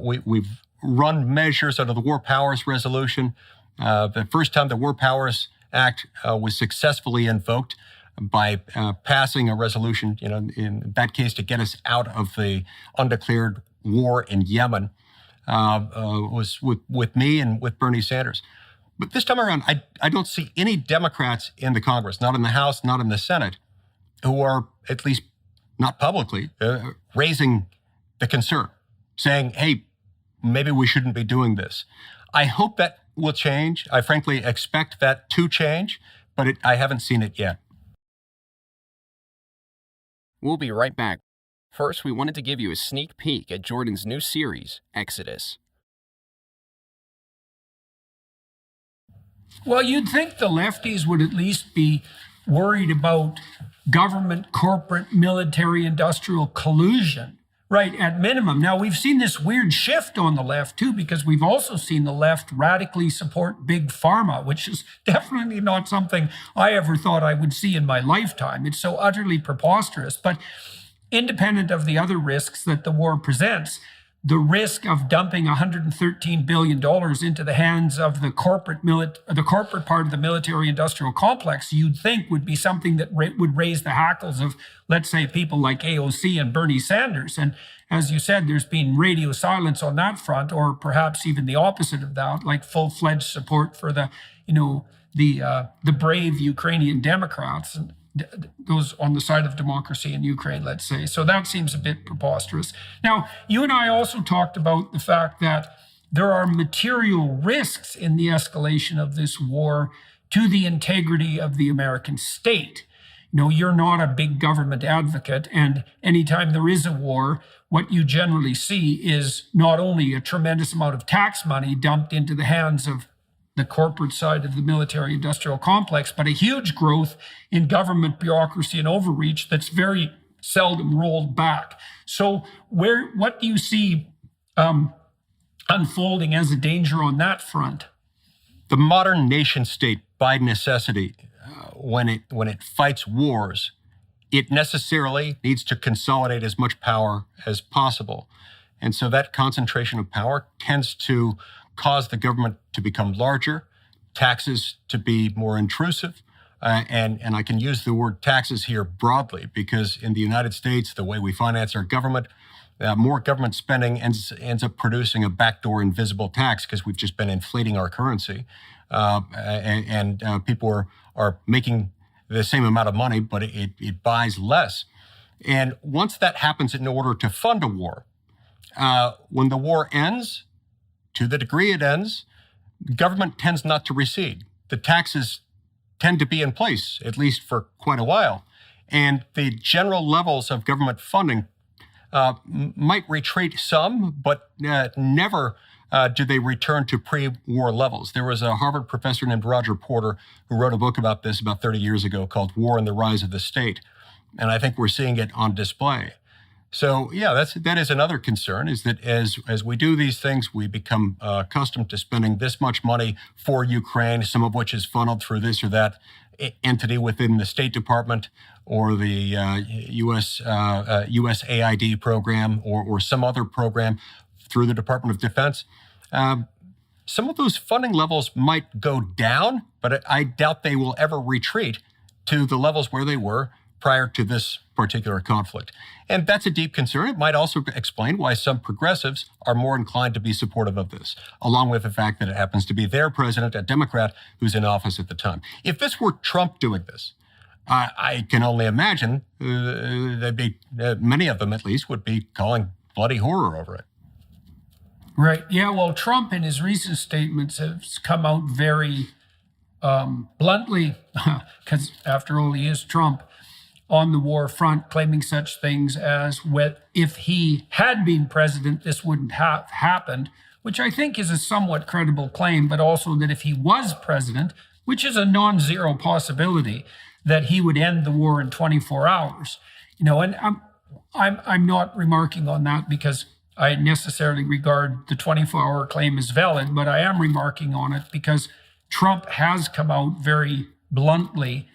S2: We've run measures under the War Powers Resolution. The first time the War Powers Act was successfully invoked by passing a resolution, in that case, to get us out of the undeclared war in Yemen, was with me and with Bernie Sanders. But this time around, I don't see any Democrats in the Congress, not in the House, not in the Senate, who are, at least not publicly, raising the concern, saying, hey, maybe we shouldn't be doing this. I hope that will change. I frankly expect that to change, but I haven't seen it yet.
S3: We'll be right back. First, we wanted to give you a sneak peek at Jordan's new series, Exodus.
S1: Well, you'd think the lefties would at least be worried about government, corporate, military, industrial collusion, right, at minimum. Now, we've seen this weird shift on the left, too, because we've also seen the left radically support big pharma, which is definitely not something I ever thought I would see in my lifetime. It's so utterly preposterous. But independent of the other risks that the war presents, the risk of dumping $113 billion into the hands of the corporate part of the military-industrial complex, you'd think would be something that would raise the hackles of, let's say, people like AOC and Bernie Sanders. And as you said, there's been radio silence on that front, or perhaps even the opposite of that, like full-fledged support for the brave Ukrainian Democrats and those on the side of democracy in Ukraine, let's say. So that seems a bit preposterous. Now, you and I also talked about the fact that there are material risks in the escalation of this war to the integrity of the American state. You're not a big government advocate, and anytime there is a war, what you generally see is not only a tremendous amount of tax money dumped into the hands of the corporate side of the military-industrial complex, but a huge growth in government bureaucracy and overreach that's very seldom rolled back. So what do you see unfolding as a danger on that front?
S2: The modern nation state, by necessity, when it fights wars, it necessarily needs to consolidate as much power as possible. And so that concentration of power tends to cause the government to become larger, taxes to be more intrusive. And I can use the word taxes here broadly because in the United States, the way we finance our government, more government spending ends up producing a backdoor invisible tax because we've just been inflating our currency. and people are making the same amount of money, but it buys less. And once that happens in order to fund a war, when the war ends, to the degree it ends, government tends not to recede. The taxes tend to be in place, at least for quite a while. And the general levels of government funding might retreat some, but never do they return to pre-war levels. There was a Harvard professor named Roger Porter who wrote a book about this about 30 years ago called War and the Rise of the State. And I think we're seeing it on display. So, yeah, that is another concern, is that as we do these things, we become accustomed to spending this much money for Ukraine, some of which is funneled through this or that entity within the State Department or the USAID program or some other program through the Department of Defense. Some of those funding levels might go down, but I doubt they will ever retreat to the levels where they were prior to this particular conflict. And that's a deep concern. It might also explain why some progressives are more inclined to be supportive of this, along with the fact that it happens to be their president, a Democrat, who's in office at the time. If this were Trump doing this, I can only imagine many of them at least would be calling bloody horror over it.
S1: Right. Yeah, well, Trump in his recent statements has come out very bluntly, because after all, he is Trump, on the war front, claiming such things as, if he had been president, this wouldn't have happened, which I think is a somewhat credible claim, but also that if he was president, which is a non-zero possibility, that he would end the war in 24 hours. And I'm not remarking on that because I necessarily regard the 24-hour claim as valid, but I am remarking on it because Trump has come out very bluntly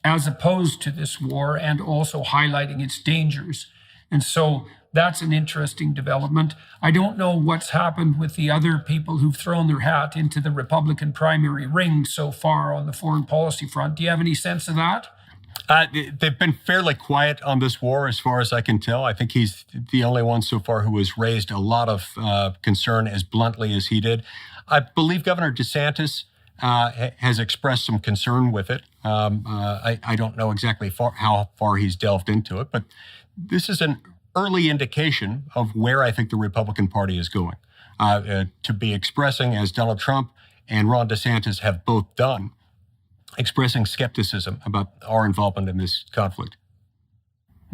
S1: as opposed to this war and also highlighting its dangers. And so that's an interesting development. I don't know what's happened with the other people who've thrown their hat into the Republican primary ring so far on the foreign policy front. Do you have any sense of that?
S2: They've been fairly quiet on this war, as far as I can tell. I think he's the only one so far who has raised a lot of concern as bluntly as he did. I believe Governor DeSantis has expressed some concern with it. I don't know exactly how far he's delved into it, but this is an early indication of where I think the Republican Party is going. To be expressing, as Donald Trump and Ron DeSantis have both done, expressing skepticism about our involvement in this conflict.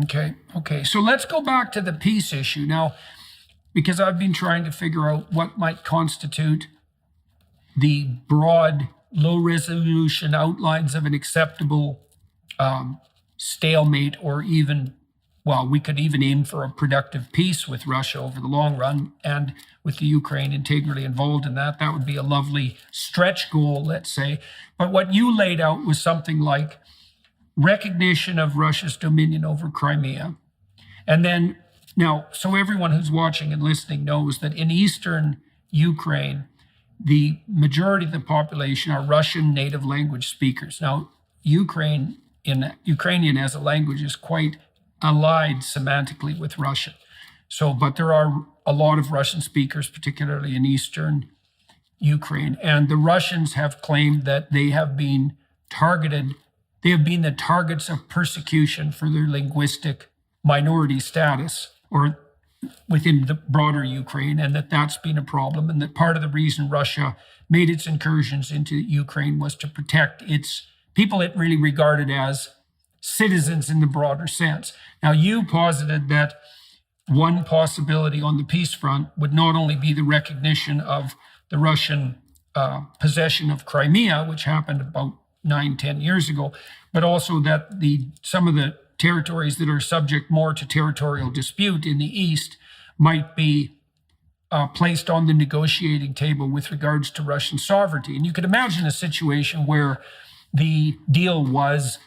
S1: Okay. So let's go back to the peace issue now, because I've been trying to figure out what might constitute the broad, low-resolution outlines of an acceptable stalemate, or even, we could even aim for a productive peace with Russia over the long run, and with the Ukraine integrally involved in that. That would be a lovely stretch goal, let's say. But what you laid out was something like recognition of Russia's dominion over Crimea. And then, now, so everyone who's watching and listening knows that in eastern Ukraine, the majority of the population are Russian native language speakers. Now, Ukrainian as a language is quite allied semantically with Russian. So, but there are a lot of Russian speakers, particularly in eastern Ukraine. And the Russians have claimed that they have been targeted. They have been the targets of persecution for their linguistic minority status, or within the broader Ukraine, and that's been a problem, and that part of the reason Russia made its incursions into Ukraine was to protect its people it really regarded as citizens in the broader sense. Now, you posited that one possibility on the peace front would not only be the recognition of the Russian possession of Crimea, which happened about 9-10 years ago, but also that some of the territories that are subject more to territorial dispute in the East might be placed on the negotiating table with regards to Russian sovereignty. And you could imagine a situation where the deal was,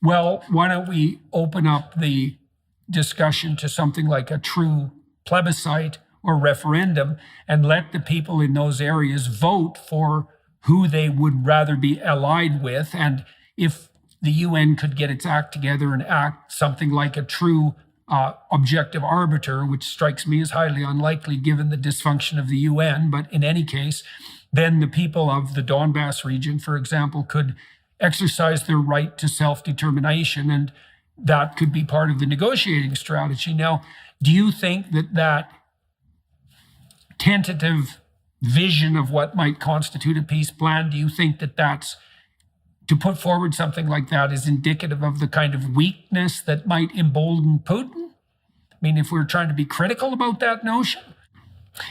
S1: why don't we open up the discussion to something like a true plebiscite or referendum and let the people in those areas vote for who they would rather be allied with. And if the UN could get its act together and act something like a true objective arbiter, which strikes me as highly unlikely given the dysfunction of the UN. But in any case, then the people of the Donbass region, for example, could exercise their right to self-determination, and that could be part of the negotiating strategy. Now, do you think that tentative vision of what might constitute a peace plan, do you think that's to put forward something like that is indicative of the kind of weakness that might embolden Putin? I mean, if we're trying to be critical about that notion?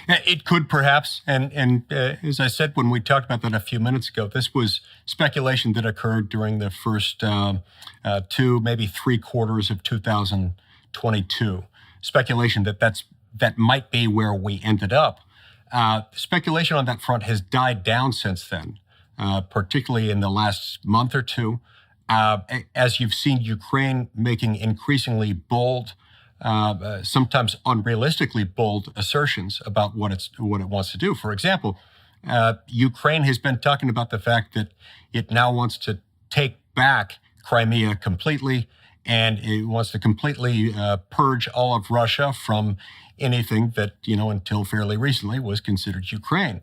S2: It could perhaps, and as I said when we talked about that a few minutes ago, this was speculation that occurred during the first 2, maybe 3 quarters of 2022. Speculation that might be where we ended up. Speculation on that front has died down since then, particularly in the last month or two, as you've seen Ukraine making increasingly bold, sometimes unrealistically bold assertions about what it wants to do. For example, Ukraine has been talking about the fact that it now wants to take back Crimea completely, and it wants to completely purge all of Russia from anything that, until fairly recently was considered Ukraine.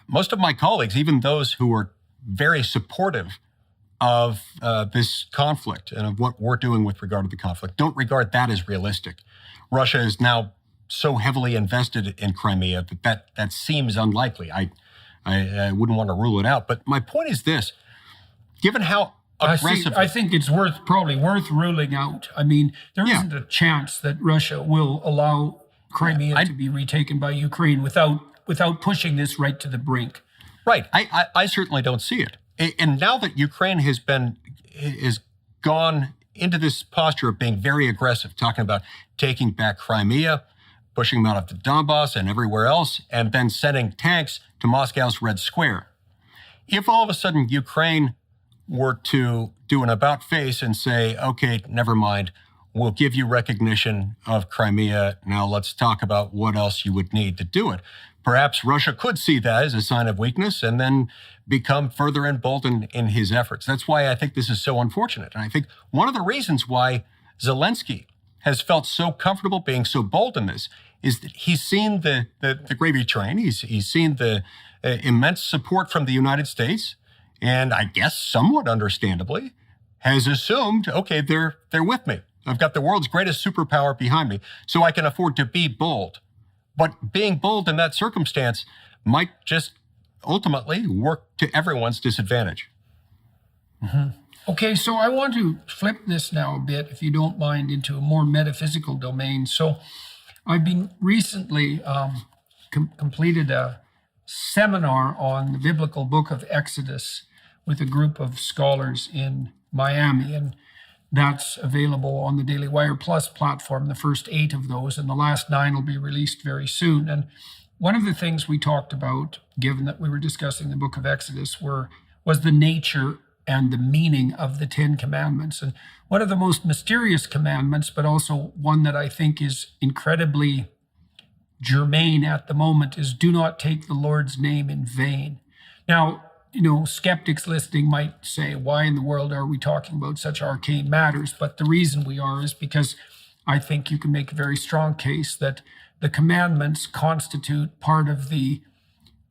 S2: Most of my colleagues, even those who are very supportive of this conflict and of what we're doing with regard to the conflict, don't regard that as realistic. Russia is now so heavily invested in Crimea that seems unlikely. I wouldn't want to rule it out. But my point is this: given how aggressive,
S1: I think it's probably worth ruling out. I mean, there isn't a chance that Russia will allow Crimea to be retaken by Ukraine without pushing this right to the brink.
S2: Right. I certainly don't see it. And now that Ukraine has gone into this posture of being very aggressive, talking about taking back Crimea, pushing them out of the Donbass and everywhere else, and then sending tanks to Moscow's Red Square. If all of a sudden Ukraine were to do an about face and say, okay, never mind, we'll give you recognition of Crimea, now let's talk about what else you would need to do it. Perhaps Russia could see that as a sign of weakness and then become further emboldened in his efforts. That's why I think this is so unfortunate. And I think one of the reasons why Zelensky has felt so comfortable being so bold in this is that he's seen the gravy train. He's seen the immense support from the United States, and I guess somewhat understandably has assumed, okay, they're with me. I've got the world's greatest superpower behind me, so I can afford to be bold. But being bold in that circumstance might just ultimately work to everyone's disadvantage.
S1: Mm-hmm. Okay, so I want to flip this now a bit, if you don't mind, into a more metaphysical domain. So I've been recently completed a seminar on the biblical book of Exodus with a group of scholars in Miami, and that's available on the Daily Wire Plus platform, the first 8 of those, and the last 9 will be released very soon. And one of the things we talked about, given that we were discussing the book of Exodus, was the nature and the meaning of the 10 commandments. And one of the most mysterious commandments, but also one that I think is incredibly germane at the moment, is do not take the Lord's name in vain. Now, skeptics listening might say, why in the world are we talking about such arcane matters? But the reason we are is because I think you can make a very strong case that the commandments constitute part of the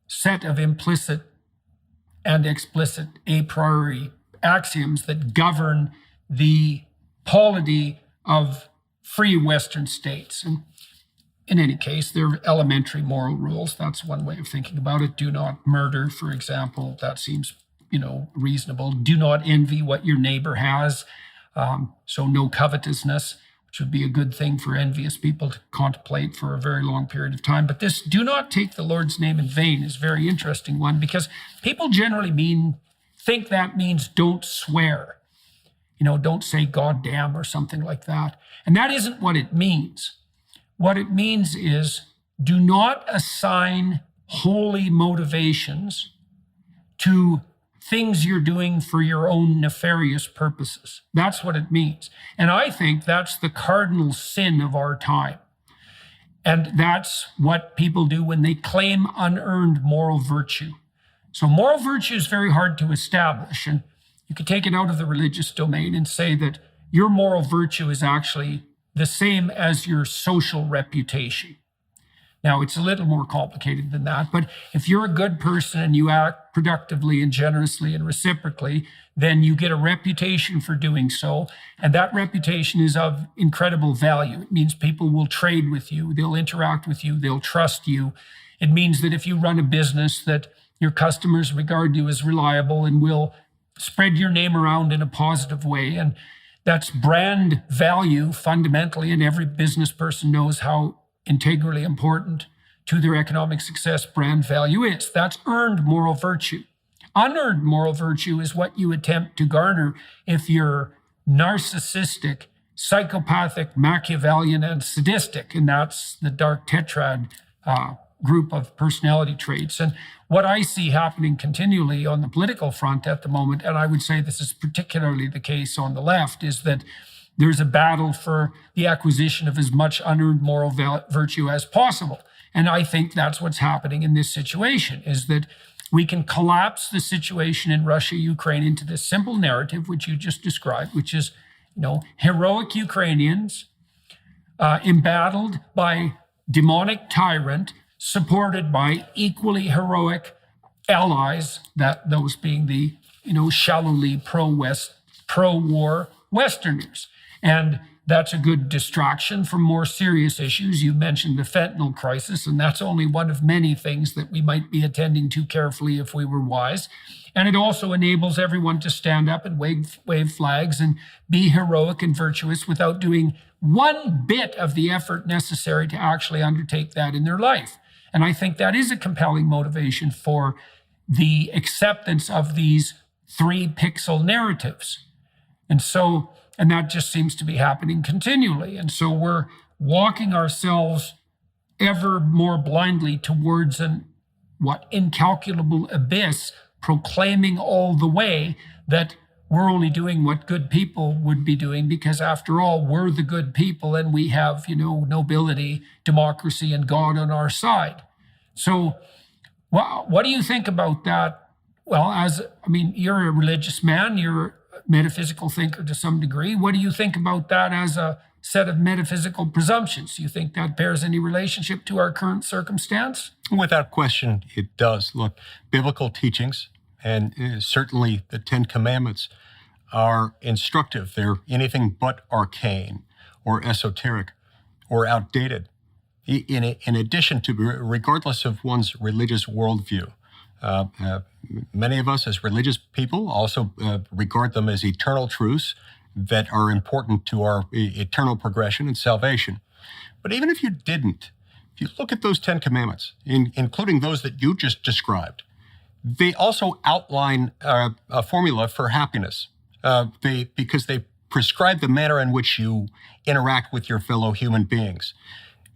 S1: set of implicit and explicit a priori axioms that govern the polity of free Western states. And in any case, they're elementary moral rules. That's one way of thinking about it. Do not murder, for example. That seems, reasonable. Do not envy what your neighbor has. So no covetousness, which would be a good thing for envious people to contemplate for a very long period of time. But this do not take the Lord's name in vain is a very interesting one, because people generally think that means don't swear. Don't say God damn or something like that. And that isn't what it means. What it means is do not assign holy motivations to things you're doing for your own nefarious purposes. That's what it means. And I think that's the cardinal sin of our time. And that's what people do when they claim unearned moral virtue. So moral virtue is very hard to establish. And you could take it out of the religious domain and say that your moral virtue is actually the same as your social reputation. Now, it's a little more complicated than that, but if you're a good person and you act productively and generously and reciprocally, then you get a reputation for doing so. And that reputation is of incredible value. It means people will trade with you, they'll interact with you, they'll trust you. It means that if you run a business, that your customers regard you as reliable and will spread your name around in a positive way. And that's brand value fundamentally, and every business person knows how integrally important to their economic success brand value is. That's earned moral virtue. Unearned moral virtue is what you attempt to garner if you're narcissistic, psychopathic, Machiavellian, and sadistic. And that's the dark tetrad group of personality traits. And what I see happening continually on the political front at the moment, and I would say this is particularly the case on the left, is that there's a battle for the acquisition of as much unearned moral virtue as possible. And I think that's what's happening in this situation, is that we can collapse the situation in Russia, Ukraine into this simple narrative, which you just described, which is, heroic Ukrainians embattled by demonic tyrant, supported by equally heroic allies, that those being the, shallowly pro-war Westerners. And that's a good distraction from more serious issues. You mentioned the fentanyl crisis, and that's only one of many things that we might be attending to carefully if we were wise. And it also enables everyone to stand up and wave flags and be heroic and virtuous without doing one bit of the effort necessary to actually undertake that in their life. And I think that is a compelling motivation for the acceptance of these 3-pixel narratives. And that just seems to be happening continually. And so we're walking ourselves ever more blindly towards an incalculable abyss, proclaiming all the way that we're only doing what good people would be doing, because after all, we're the good people and we have, nobility, democracy, and God on our side. So what do you think about that? Well, you're a religious man, you're metaphysical thinker to some degree. What do you think about that as a set of metaphysical presumptions? Do you think that bears any relationship to our current circumstance?
S2: Without question, it does. Look, biblical teachings, and certainly the 10 Commandments, are instructive. They're anything but arcane or esoteric or outdated. In addition to, regardless of one's religious worldview, many of us as religious people also regard them as eternal truths that are important to our eternal progression and salvation. But even if you didn't, if you look at those 10 Commandments, including those that you just described, they also outline a formula for happiness because they prescribe the manner in which you interact with your fellow human beings.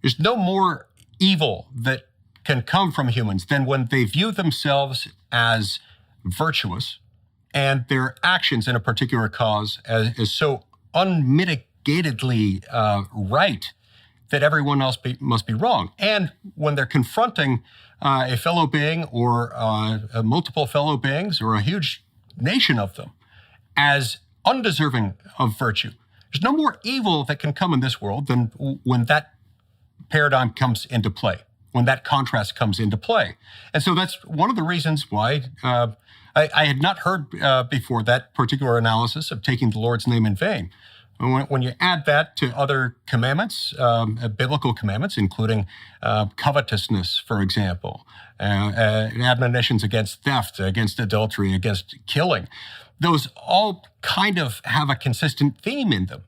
S2: There's no more evil that can come from humans than when they view themselves as virtuous and their actions in a particular cause as so unmitigatedly right that everyone else must be wrong. And when they're confronting a fellow being or multiple fellow beings or a huge nation of them as undeserving of virtue, there's no more evil that can come in this world than when that paradigm comes into play, when that contrast comes into play. And so that's one of the reasons why I had not heard before that particular analysis of taking the Lord's name in vain. When you add that to other commandments, biblical commandments, including covetousness, for example, admonitions against theft, against adultery, against killing, those all kind of have a consistent theme in them.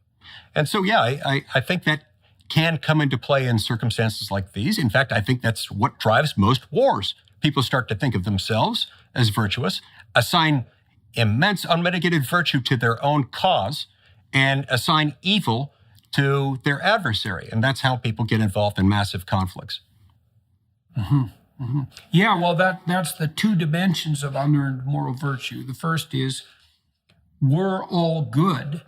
S2: And so, I think that can come into play in circumstances like these. In fact, I think that's what drives most wars. People start to think of themselves as virtuous, assign immense unmitigated virtue to their own cause, and assign evil to their adversary. And that's how people get involved in massive conflicts.
S1: Mm-hmm. Mm-hmm. Yeah, well, that's the 2 dimensions of unearned moral virtue. The first is we're all good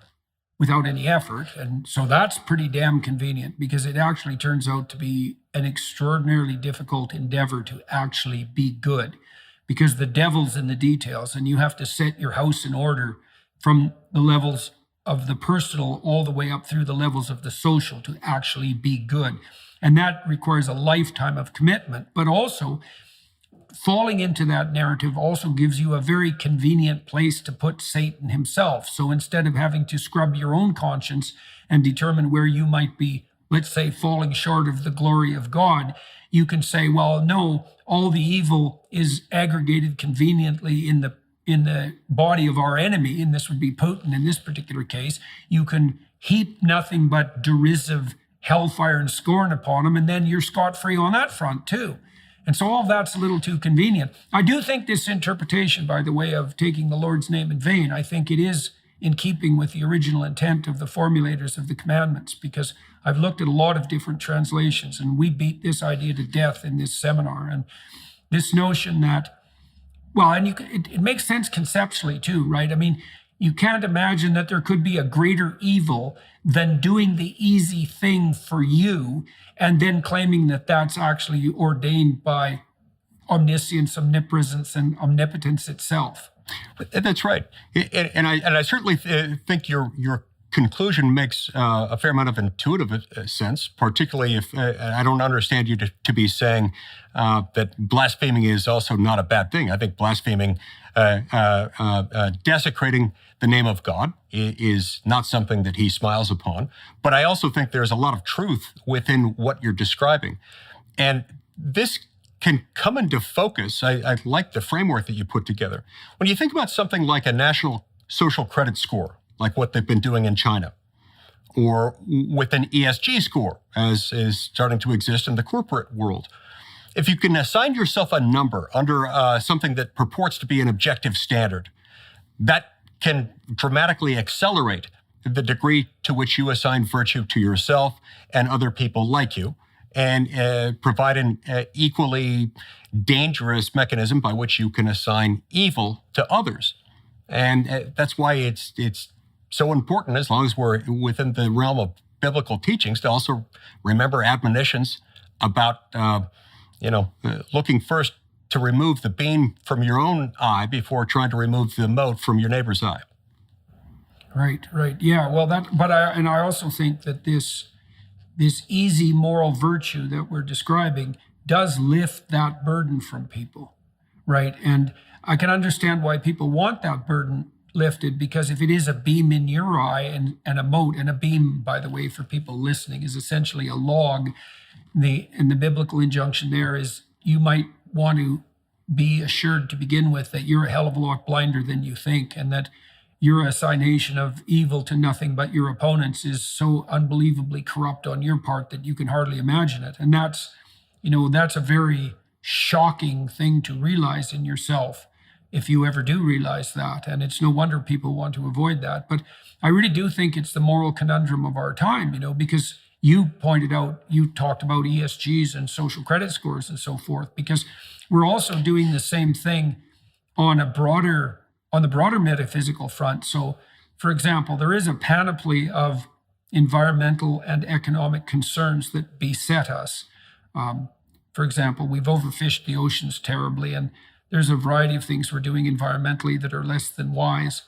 S1: without any effort. And so that's pretty damn convenient, because it actually turns out to be an extraordinarily difficult endeavor to actually be good, because the devil's in the details, and you have to set your house in order from the levels of the personal all the way up through the levels of the social to actually be good. And that requires a lifetime of commitment, but also falling into that narrative also gives you a very convenient place to put Satan himself. So instead of having to scrub your own conscience and determine where you might be, let's say, falling short of the glory of God, you can say, well, no, all the evil is aggregated conveniently in the body of our enemy, and this would be Putin in this particular case. You can heap nothing but derisive hellfire and scorn upon him, and then you're scot-free on that front too. And so all of that's a little too convenient. I do think this interpretation, by the way, of taking the Lord's name in vain, I think it is in keeping with the original intent of the formulators of the commandments, because I've looked at a lot of different translations, and we beat this idea to death in this seminar. And this notion that, well, and it makes sense conceptually too, right? I mean, you can't imagine that there could be a greater evil than doing the easy thing for you and then claiming that that's actually ordained by omniscience, omnipresence, and omnipotence itself.
S2: That's right. And I certainly think your conclusion makes a fair amount of intuitive sense, particularly if I don't understand you to be saying that blaspheming is also not a bad thing. I think blaspheming, desecrating the name of God is not something that he smiles upon. But I also think there's a lot of truth within what you're describing. And this can come into focus. I like the framework that you put together. When you think about something like a national social credit score, like what they've been doing in China, or with an ESG score, as is starting to exist in the corporate world, if you can assign yourself a number under something that purports to be an objective standard, that can dramatically accelerate the degree to which you assign virtue to yourself and other people like you, and provide an equally dangerous mechanism by which you can assign evil to others. And that's why it's so important, as long as we're within the realm of biblical teachings, to also remember admonitions about, looking first to remove the beam from your own eye before trying to remove the mote from your neighbor's eye.
S1: Right. Yeah. Well, I also think that this easy moral virtue that we're describing does lift that burden from people, right? And I can understand why people want that burden lifted, because if it is a beam in your eye and a mote, and a beam, by the way, for people listening, is essentially a log, and the biblical injunction there is you might want to be assured to begin with that you're a hell of a lot blinder than you think, and that your assignation of evil to nothing but your opponents is so unbelievably corrupt on your part that you can hardly imagine it. And that's a very shocking thing to realize in yourself, if you ever do realize that. And it's no wonder people want to avoid that. But I really do think it's the moral conundrum of our time, because you talked about ESGs and social credit scores and so forth, because we're also doing the same thing on the broader metaphysical front. So, for example, there is a panoply of environmental and economic concerns that beset us. For example, we've overfished the oceans terribly, and there's a variety of things we're doing environmentally that are less than wise.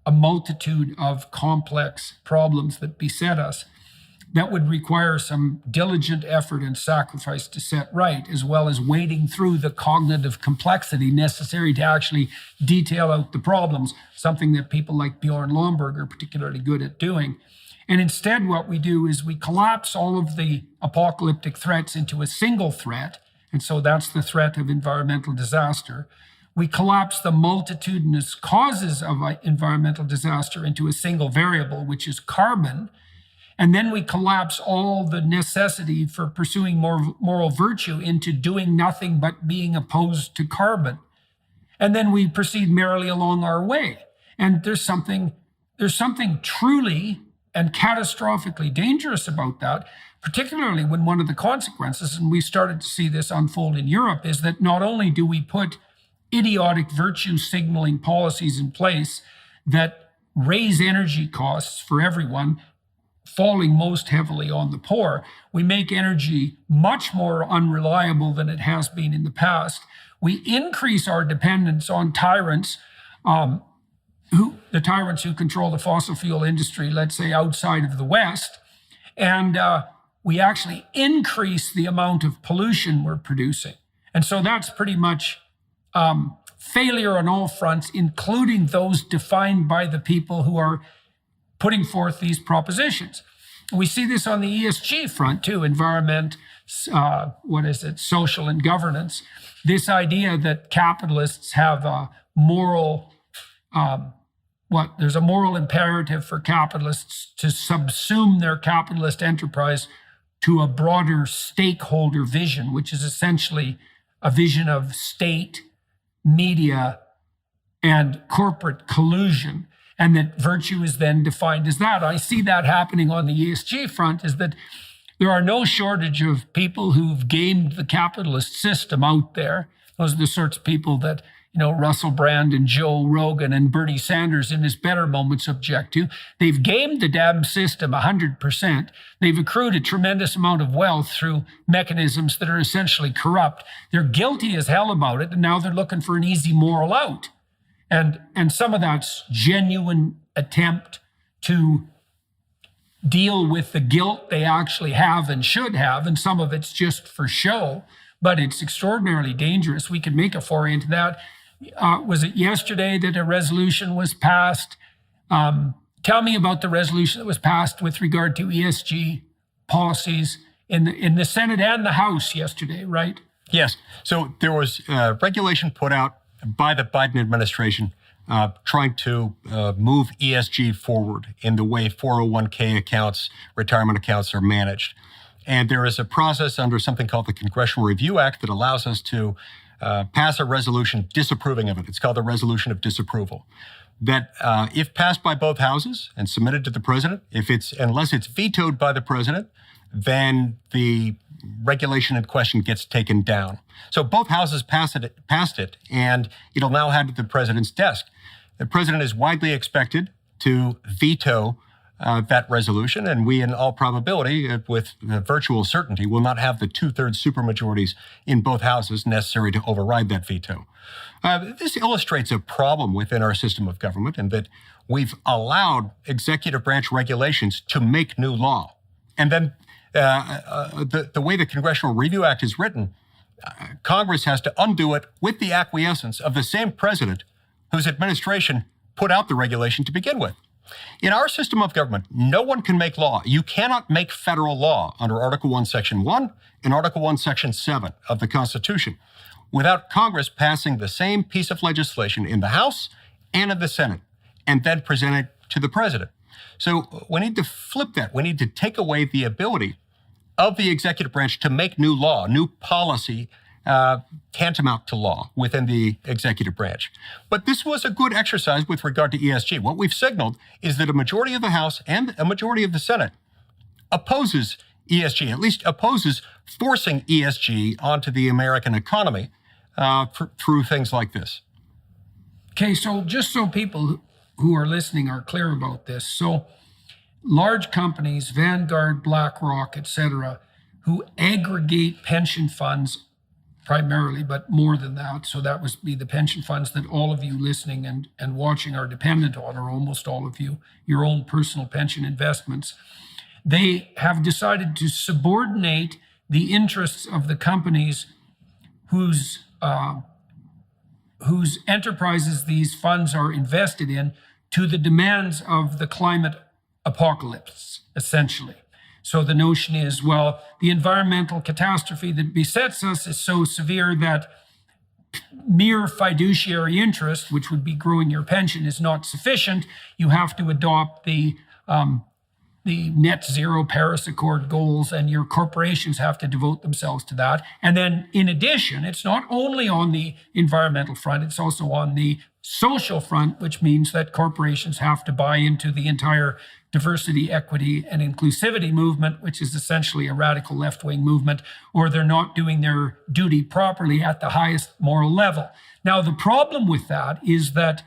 S1: A multitude of complex problems that beset us that would require some diligent effort and sacrifice to set right, as well as wading through the cognitive complexity necessary to actually detail out the problems, something that people like Bjorn Lomborg are particularly good at doing. And instead, what we do is we collapse all of the apocalyptic threats into a single threat, and so that's the threat of environmental disaster. We collapse the multitudinous causes of environmental disaster into a single variable, which is carbon. And then we collapse all the necessity for pursuing moral virtue into doing nothing but being opposed to carbon. And then we proceed merrily along our way. And there's something truly and catastrophically dangerous about that, particularly when one of the consequences, and we started to see this unfold in Europe, is that not only do we put idiotic virtue signaling policies in place that raise energy costs for everyone, falling most heavily on the poor, we make energy much more unreliable than it has been in the past. We increase our dependence on tyrants the tyrants who control the fossil fuel industry, let's say outside of the West, and we actually increase the amount of pollution we're producing. And so that's pretty much failure on all fronts, including those defined by the people who are putting forth these propositions. We see this on the ESG front too, environment, social and governance. This idea that capitalists have a moral, there's a moral imperative for capitalists to subsume their capitalist enterprise to a broader stakeholder vision, which is essentially a vision of state, media, and corporate collusion, and that virtue is then defined as that. I see that happening on the ESG front, is that there are no shortage of people who've gamed the capitalist system out there. Those are the sorts of people that, Russell Brand and Joe Rogan and Bernie Sanders in his better moments object to. They've gamed the damn system 100%. They've accrued a tremendous amount of wealth through mechanisms that are essentially corrupt. They're guilty as hell about it, and now they're looking for an easy moral out. And some of that's genuine attempt to deal with the guilt they actually have and should have, and some of it's just for show, but it's extraordinarily dangerous. We could make a foray into that. Was it yesterday that a resolution was passed? Tell me about the resolution that was passed with regard to ESG policies in the Senate and the House yesterday, right?
S2: Yes. So there was regulation put out by the Biden administration trying to move ESG forward in the way 401k accounts, retirement accounts are managed. And there is a process under something called the Congressional Review Act that allows us to pass a resolution disapproving of it. It's called the Resolution of Disapproval. That if passed by both houses and submitted to the president, unless it's vetoed by the president, then the regulation in question gets taken down. So both houses passed it, and it'll now head to the president's desk. The president is widely expected to veto that resolution, and we, in all probability, with virtual certainty, will not have the 2/3 supermajorities in both houses necessary to override that veto. This illustrates a problem within our system of government, in that we've allowed executive branch regulations to make new law. And then the way the Congressional Review Act is written, Congress has to undo it with the acquiescence of the same president whose administration put out the regulation to begin with. In our system of government, no one can make law. You cannot make federal law under Article 1, Section 1 and Article 1, Section 7 of the Constitution without Congress passing the same piece of legislation in the House and in the Senate and then present it to the president. So we need to flip that. We need to take away the ability of the executive branch to make new law, new policy, tantamount to law within the executive branch. But this was a good exercise with regard to ESG. What we've signaled is that a majority of the House and a majority of the Senate opposes ESG, at least opposes forcing ESG onto the American economy through things like this.
S1: Okay, so just so people who are listening are clear about this. So large companies, Vanguard, BlackRock, etc., who aggregate pension funds primarily, but more than that. So that would be the pension funds that all of you listening and watching are dependent on, or almost all of you, your own personal pension investments. They have decided to subordinate the interests of the companies whose enterprises these funds are invested in to the demands of the climate apocalypse, essentially. So the notion is, well, the environmental catastrophe that besets us is so severe that mere fiduciary interest, which would be growing your pension, is not sufficient. You have to adopt the net zero Paris Accord goals, and your corporations have to devote themselves to that. And then in addition, it's not only on the environmental front, it's also on the social front, which means that corporations have to buy into the entire diversity, equity, and inclusivity movement, which is essentially a radical left-wing movement, or they're not doing their duty properly at the highest moral level. Now, the problem with that is that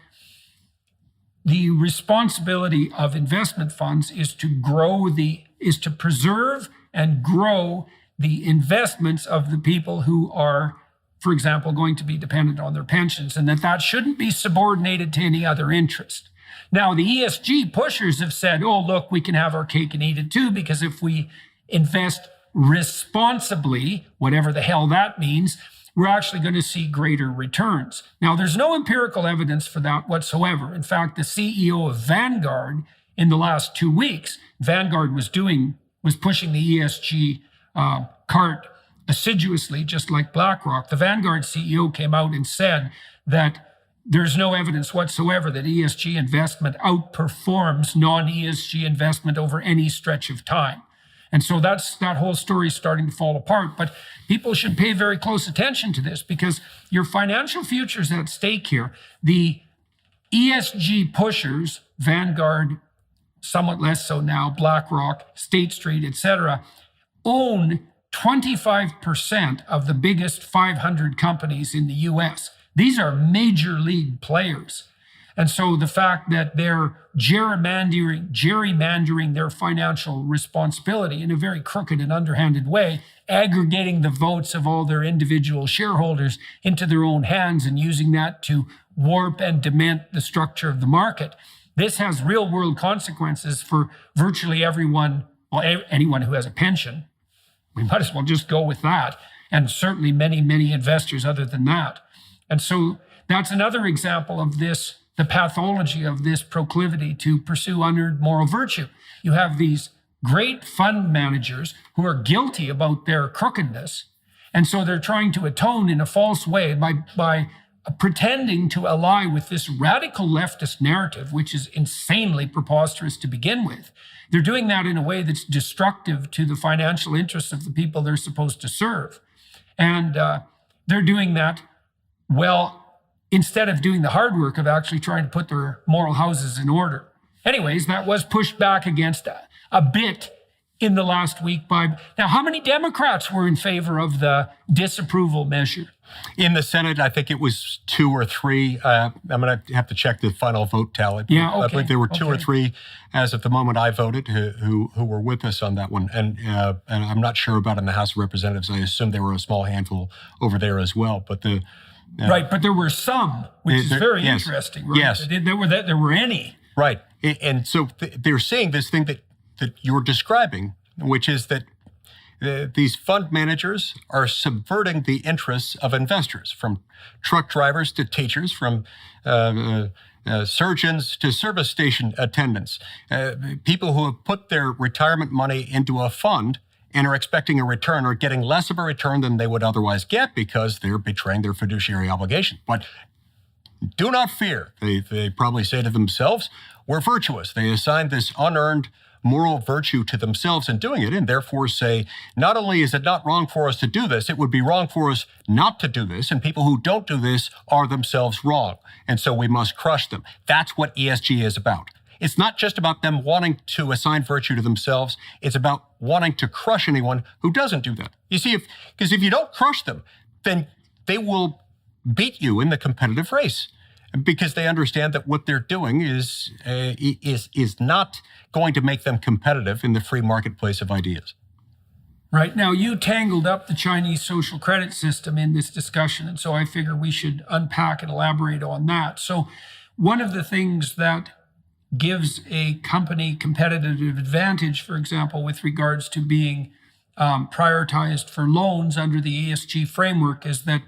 S1: the responsibility of investment funds is to preserve and grow the investments of the people who are, for example, going to be dependent on their pensions, and that shouldn't be subordinated to any other interest. Now, the ESG pushers have said, oh, look, we can have our cake and eat it too, because if we invest responsibly, whatever the hell that means, we're actually going to see greater returns. Now, there's no empirical evidence for that whatsoever. In fact, the CEO of Vanguard in the last 2 weeks, Vanguard was pushing the ESG cart assiduously, just like BlackRock. The Vanguard CEO came out and said that there's no evidence whatsoever that ESG investment outperforms non-ESG investment over any stretch of time. And so that whole story is starting to fall apart. But people should pay very close attention to this, because your financial future is at stake here. The ESG pushers, Vanguard, somewhat less so now, BlackRock, State Street, etc., own 25% of the biggest 500 companies in the US. These are major league players. And so the fact that they're gerrymandering their financial responsibility in a very crooked and underhanded way, aggregating the votes of all their individual shareholders into their own hands and using that to warp and dement the structure of the market. This has real world consequences for virtually everyone, well, anyone who has a pension. We might as well just go with that. And certainly many, many investors other than that. And so that's another example of this, the pathology of this proclivity to pursue unearned moral virtue. You have these great fund managers who are guilty about their crookedness. And so they're trying to atone in a false way by pretending to ally with this radical leftist narrative, which is insanely preposterous to begin with. They're doing that in a way that's destructive to the financial interests of the people they're supposed to serve. And they're doing that, well, instead of doing the hard work of actually trying to put their moral houses in order. Anyways, that was pushed back against a bit in the last week by... Now, how many Democrats were in favor of the disapproval measure?
S2: In the Senate, I think it was 2 or 3. I'm going to have to check the final vote tally.
S1: Yeah, okay.
S2: I believe there were 2 or 3 as of the moment I voted who were with us on that one. And I'm not sure about in the House of Representatives. I assume there were a small handful over there as well. But
S1: right, but there were some, which is very interesting. Right?
S2: Yes.
S1: There were any.
S2: Right. And so they're seeing this thing that you're describing, which is that these fund managers are subverting the interests of investors, from truck drivers to teachers, from surgeons to service station attendants, people who have put their retirement money into a fund and are expecting a return are getting less of a return than they would otherwise get because they're betraying their fiduciary obligation. But do not fear. They probably say to themselves, we're virtuous. They assign this unearned moral virtue to themselves in doing it, and therefore say, not only is it not wrong for us to do this, it would be wrong for us not to do this, and people who don't do this are themselves wrong, and so we must crush them. That's what ESG is about. It's not just about them wanting to assign virtue to themselves, it's about wanting to crush anyone who doesn't do that. You see, because if you don't crush them, then they will beat you in the competitive race, because they understand that what they're doing is not going to make them competitive in the free marketplace of ideas.
S1: Right. Now, you tangled up the Chinese social credit system in this discussion, and so I figure we should unpack and elaborate on that. So one of the things that gives a company competitive advantage, for example, with regards to being prioritized for loans under the ESG framework, is that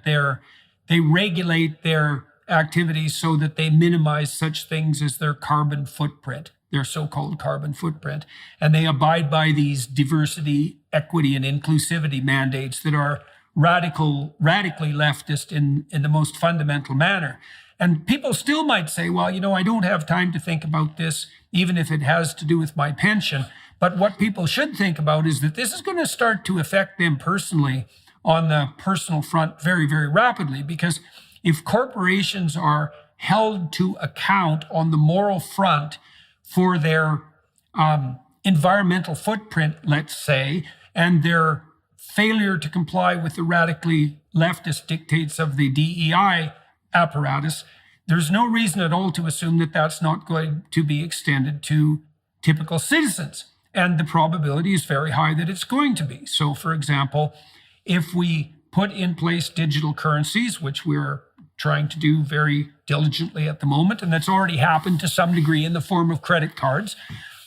S1: they regulate their activities so that they minimize such things as their carbon footprint, their so-called carbon footprint. And they abide by these diversity, equity, and inclusivity mandates that are radically leftist in the most fundamental manner. And people still might say, well, I don't have time to think about this, even if it has to do with my pension. But what people should think about is that this is going to start to affect them personally on the personal front very, very rapidly, because if corporations are held to account on the moral front for their environmental footprint, let's say, and their failure to comply with the radically leftist dictates of the DEI apparatus, there's no reason at all to assume that that's not going to be extended to typical citizens. And the probability is very high that it's going to be. So, for example, if we put in place digital currencies, which we're trying to do very diligently at the moment. And that's already happened to some degree in the form of credit cards,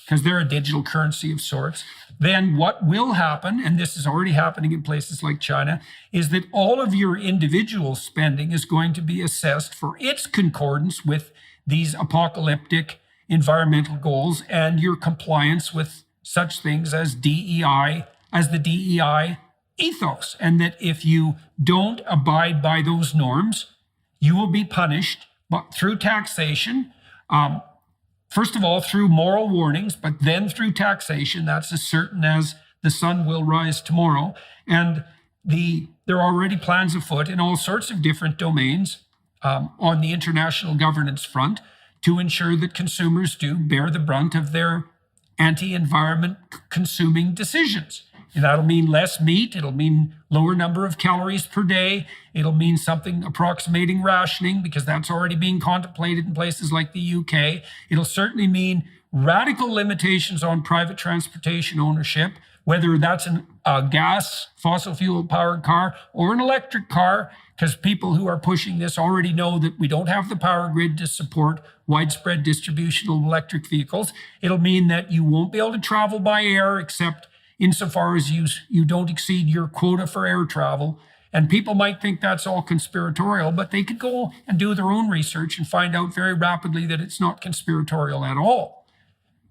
S1: because they're a digital currency of sorts. Then what will happen, and this is already happening in places like China, is that all of your individual spending is going to be assessed for its concordance with these apocalyptic environmental goals and your compliance with such things as DEI, as the DEI ethos. And that if you don't abide by those norms, you will be punished through taxation, first of all, through moral warnings, but then through taxation. That's as certain as the sun will rise tomorrow. And there are already plans afoot in all sorts of different domains on the international governance front to ensure that consumers do bear the brunt of their anti-environment consuming decisions. And that'll mean less meat. It'll mean lower number of calories per day. It'll mean something approximating rationing, because that's already being contemplated in places like the UK. It'll certainly mean radical limitations on private transportation ownership, whether that's a gas, fossil fuel powered car or an electric car, because people who are pushing this already know that we don't have the power grid to support widespread distribution of electric vehicles. It'll mean that you won't be able to travel by air except insofar as you don't exceed your quota for air travel. And people might think that's all conspiratorial, but they could go and do their own research and find out very rapidly that it's not conspiratorial at all.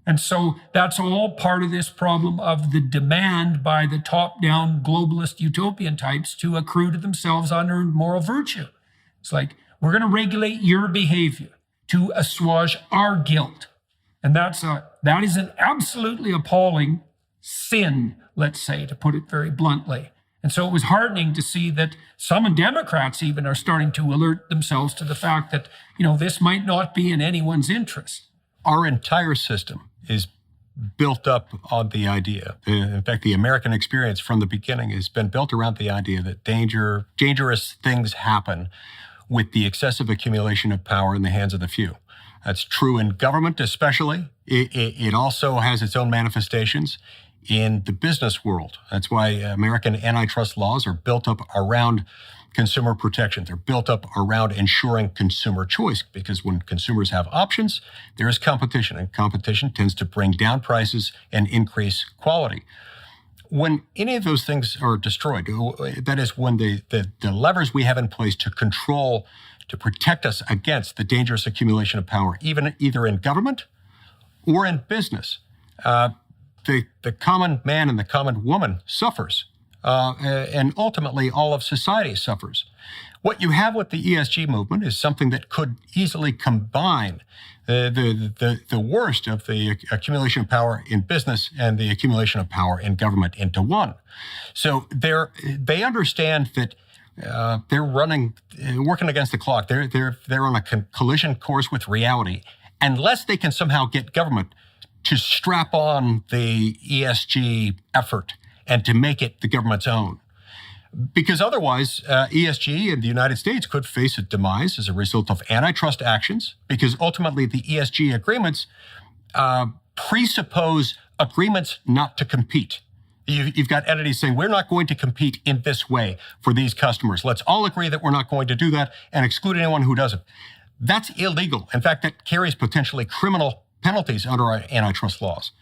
S1: And so that's all part of this problem of the demand by the top-down globalist utopian types to accrue to themselves unearned moral virtue. It's like, we're going to regulate your behavior to assuage our guilt. And that is an absolutely appalling sin, let's say, to put it very bluntly. And so it was heartening to see that some Democrats even are starting to alert themselves to the fact that, this might not be in anyone's interest.
S2: Our entire system is built up on the idea. In fact, the American experience from the beginning has been built around the idea that dangerous things happen with the excessive accumulation of power in the hands of the few. That's true in government especially. It also has its own manifestations in the business world. That's why American antitrust laws are built up around consumer protection. They're built up around ensuring consumer choice, because when consumers have options, there is competition, and competition tends to bring down prices and increase quality. When any of those things are destroyed, that is when the levers we have in place to control, to protect us against the dangerous accumulation of power, either in government or in business, the common man and the common woman suffers, and ultimately all of society suffers. What you have with the ESG movement is something that could easily combine the worst of the accumulation of power in business and the accumulation of power in government into one. So they understand that they're working against the clock. They're on a collision course with reality, unless they can somehow get government to strap on the ESG effort and to make it the government's own. Because otherwise, ESG in the United States could face a demise as a result of antitrust actions, because ultimately the ESG agreements presuppose agreements not to compete. You've got entities saying, we're not going to compete in this way for these customers. Let's all agree that we're not going to do that and exclude anyone who doesn't. That's illegal. In fact, that carries potentially criminal penalties under our antitrust laws.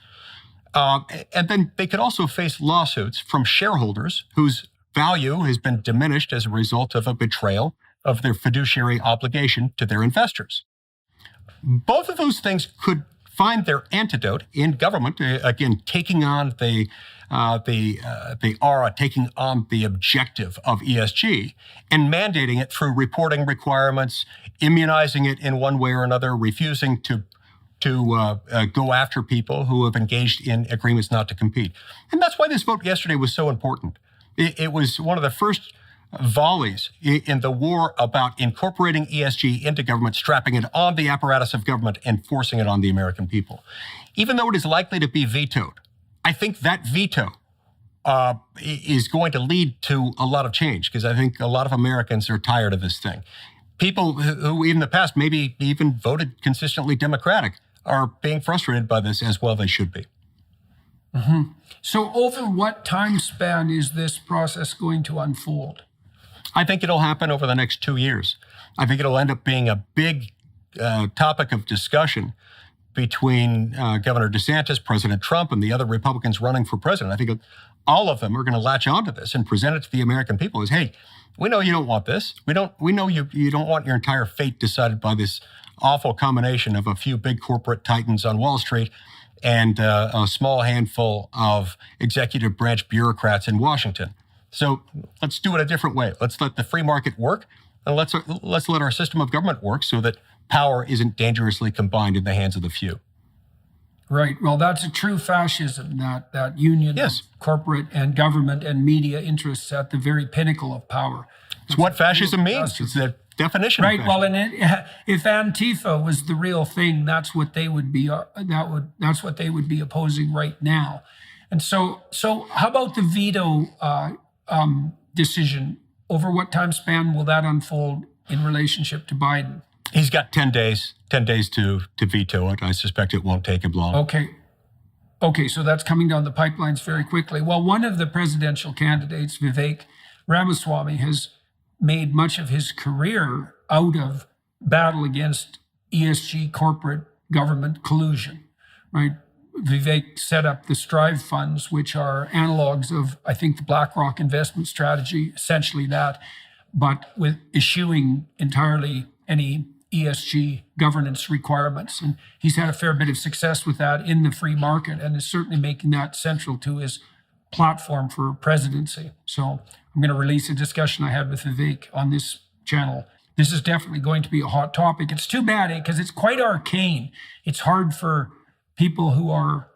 S2: And then they could also face lawsuits from shareholders whose value has been diminished as a result of a betrayal of their fiduciary obligation to their investors. Both of those things could find their antidote in government, again, taking on the aura, taking on the objective of ESG and mandating it through reporting requirements, immunizing it in one way or another, refusing to go after people who have engaged in agreements not to compete. And that's why this vote yesterday was so important. It was one of the first volleys in the war about incorporating ESG into government, strapping it on the apparatus of government and forcing it on the American people. Even though it is likely to be vetoed, I think that veto is going to lead to a lot of change, because I think a lot of Americans are tired of this thing. People who in the past maybe even voted consistently Democratic are being frustrated by this, as well they should be.
S1: Mm-hmm. So over what time span is this process going to unfold?
S2: I think it'll happen over the next 2 years. I think it'll end up being a big topic of discussion between Governor DeSantis, President Trump, and the other Republicans running for president. I think all of them are going to latch onto this and present it to the American people as, hey, we know you don't want this. We know you don't want your entire fate decided by this awful combination of a few big corporate titans on Wall Street and a small handful of executive branch bureaucrats in Washington. So let's do it a different way. Let's let the free market work, and let's let our system of government work so that power isn't dangerously combined in the hands of the few.
S1: Right. Well, that's a true fascism, that union
S2: Yes.
S1: of corporate and government and media interests at the very pinnacle of power.
S2: It's what fascism means. It's the definition
S1: Right.
S2: of
S1: Well,
S2: fascism.
S1: and if Antifa was the real thing, that's what they would be. That's what they would be opposing right now. And so how about the veto decision? Over what time span will that unfold in relationship to Biden?
S2: He's got 10 days to veto it. I suspect it won't take him long.
S1: Okay, so that's coming down the pipelines very quickly. Well, one of the presidential candidates, Vivek Ramaswamy, has made much of his career out of battle against ESG corporate government collusion, right? Vivek set up the Strive funds, which are analogs of, I think, the BlackRock investment strategy, essentially that, but with eschewing entirely any ESG governance requirements. And he's had a fair bit of success with that in the free market and is certainly making that central to his platform for presidency. So I'm going to release a discussion I had with Vivek on this channel. This is definitely going to be a hot topic. It's too bad because it's quite arcane. It's hard for people who are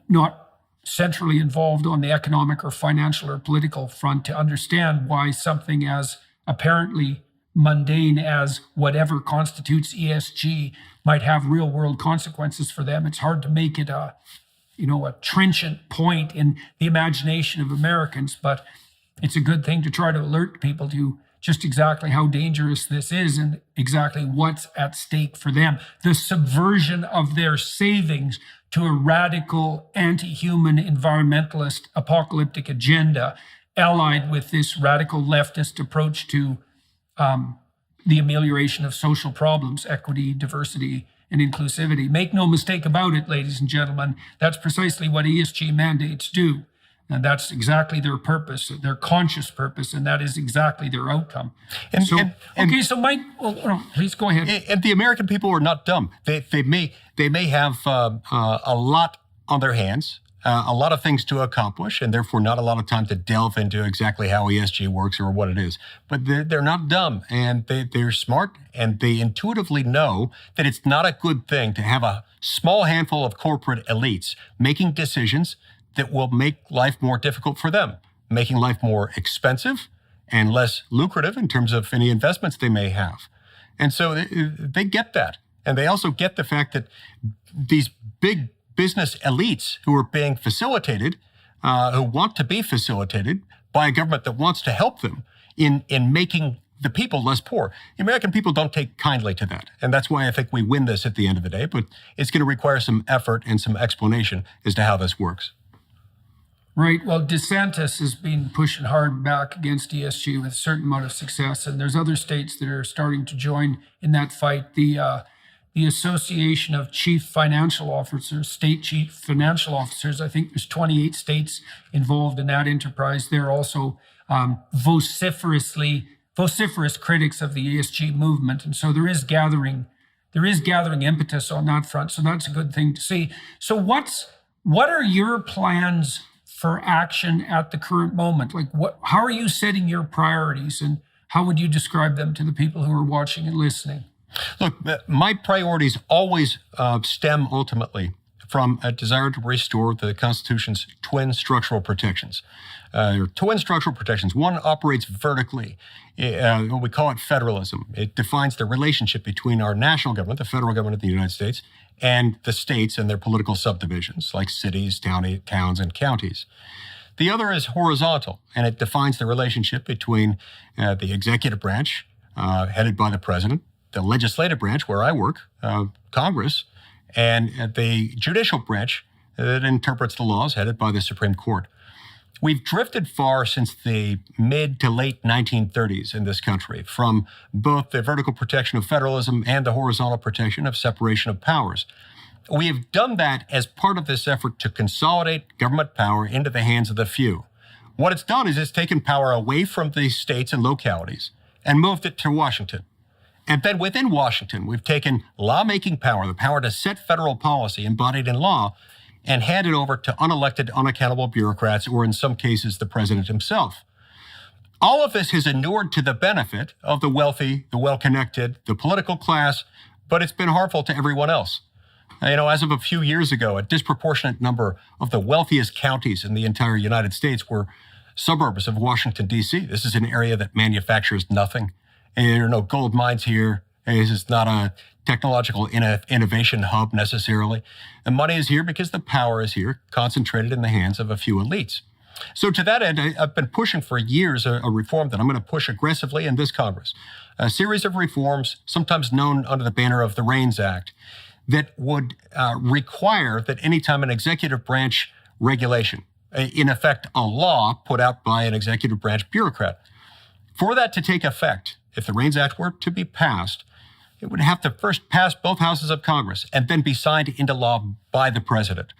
S1: not centrally involved on the economic or financial or political front to understand why something as apparently mundane as whatever constitutes ESG might have real world consequences for them. It's hard to make it a trenchant point in the imagination of Americans, but it's a good thing to try to alert people to just exactly how dangerous this is and exactly what's at stake for them. The subversion of their savings to a radical anti-human environmentalist apocalyptic agenda, allied with this radical leftist approach to the amelioration of social problems, equity, diversity, and inclusivity. Make no mistake about it, ladies and gentlemen, that's precisely what ESG mandates do. And that's exactly their purpose, their conscious purpose, and that is exactly their outcome. So Mike, please go ahead.
S2: And the American people are not dumb. They may have a lot on their hands, a lot of things to accomplish, and therefore not a lot of time to delve into exactly how ESG works or what it is. But they're not dumb, and they're smart, and they intuitively know that it's not a good thing to have a small handful of corporate elites making decisions that will make life more difficult for them, making life more expensive and less lucrative in terms of any investments they may have. And so they get that. And they also get the fact that these big business elites who are being facilitated, who want to be facilitated by a government that wants to help them in making the people less poor. The American people don't take kindly to that. And that's why I think we win this at the end of the day. But it's going to require some effort and some explanation as to how this works.
S1: Right. Well, DeSantis has been pushing hard back against ESG with a certain amount of success, and there's other states that are starting to join in that fight. The Association of Chief Financial Officers, State Chief Financial Officers, I think there's 28 states involved in that enterprise. They're also vociferous critics of the ESG movement, and so there is gathering impetus on that front. So that's a good thing to see. So what are your plans for action at the current moment? Like, how are you setting your priorities, and how would you describe them to the people who are watching and listening?
S2: Look, my priorities always stem ultimately from a desire to restore the Constitution's twin structural protections. One operates vertically. We call it federalism. It defines the relationship between our national government, the federal government of the United States, and the states and their political subdivisions, like cities, towns, and counties. The other is horizontal, and it defines the relationship between the executive branch, headed by the president, the legislative branch, where I work, Congress, and the judicial branch that interprets the laws, headed by the Supreme Court. We've drifted far since the mid to late 1930s in this country from both the vertical protection of federalism and the horizontal protection of separation of powers. We have done that as part of this effort to consolidate government power into the hands of the few. What it's done is it's taken power away from the states and localities and moved it to Washington. And then within Washington, we've taken lawmaking power, the power to set federal policy embodied in law, and handed over to unelected, unaccountable bureaucrats, or in some cases, the president himself. All of this has inured to the benefit of the wealthy, the well-connected, the political class, but it's been harmful to everyone else. As of a few years ago, a disproportionate number of the wealthiest counties in the entire United States were suburbs of Washington, D.C. This is an area that manufactures nothing. There are no gold mines here. This is not a technological innovation hub necessarily. The money is here because the power is here, concentrated in the hands of a few elites. So to that end, I've been pushing for years a reform that I'm going to push aggressively in this Congress. A series of reforms, sometimes known under the banner of the REINS Act, that would require that anytime an executive branch regulation, in effect a law put out by an executive branch bureaucrat, for that to take effect, if the REINS Act were to be passed, it would have to first pass both houses of Congress and then be signed into law by the president.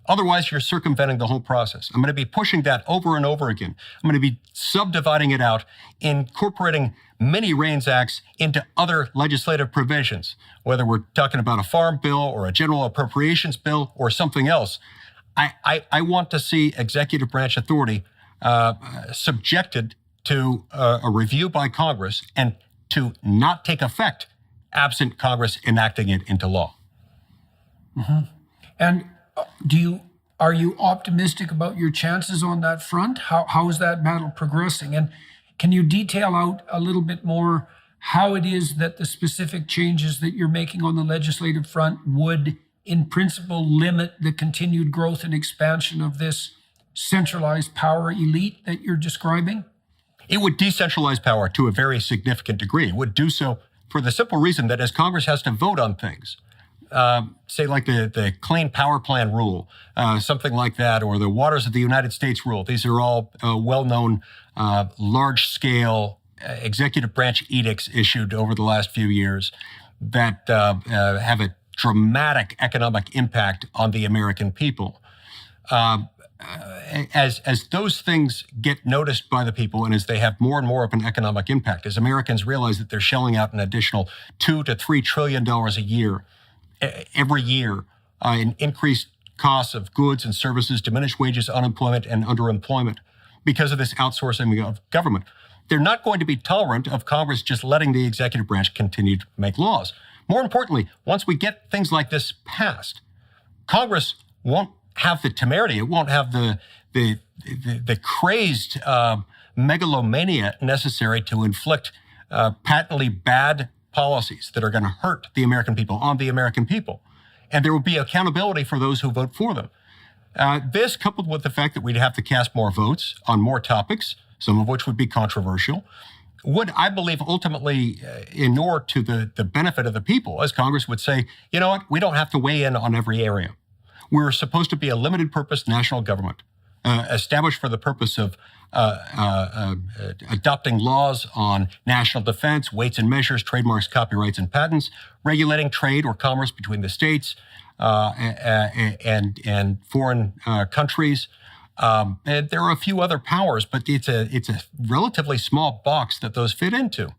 S2: Otherwise, you're circumventing the whole process. I'm going to be pushing that over and over again. I'm going to be subdividing it out, incorporating many REINS Acts into other legislative provisions, whether we're talking about a farm bill or a general appropriations bill or something else. I want to see executive branch authority subjected to a review by Congress and to not take effect absent Congress enacting it into law.
S1: Mm-hmm. And are you optimistic about your chances on that front? How is that battle progressing? And can you detail out a little bit more how it is that the specific changes that you're making on the legislative front would, in principle, limit the continued growth and expansion of this centralized power elite that you're describing?
S2: It would decentralize power to a very significant degree. It would do so for the simple reason that as Congress has to vote on things, say like the Clean Power Plan rule, something like that, or the Waters of the United States rule. These are all well-known, large-scale executive branch edicts issued over the last few years that have a dramatic economic impact on the American people. As those things get noticed by the people and as they have more and more of an economic impact, as Americans realize that they're shelling out an additional $2 to $3 trillion a year every year in increased costs of goods and services, diminished wages, unemployment, and underemployment because of this outsourcing of government, they're not going to be tolerant of Congress just letting the executive branch continue to make laws. More importantly, once we get things like this passed, Congress won't have the temerity, it won't have the crazed megalomania necessary to inflict patently bad policies that are going to hurt the American people on the American people. And there will be accountability for those who vote for them. This, coupled with the fact that we'd have to cast more votes on more topics, some of which would be controversial, would, I believe, ultimately inure to the benefit of the people, as Congress would say, you know what, we don't have to weigh in on every area. We're supposed to be a limited purpose national government, established for the purpose of adopting laws on national defense, weights and measures, trademarks, copyrights, and patents, regulating trade or commerce between the states and foreign countries. And there are a few other powers, but it's a relatively small box that those fit into.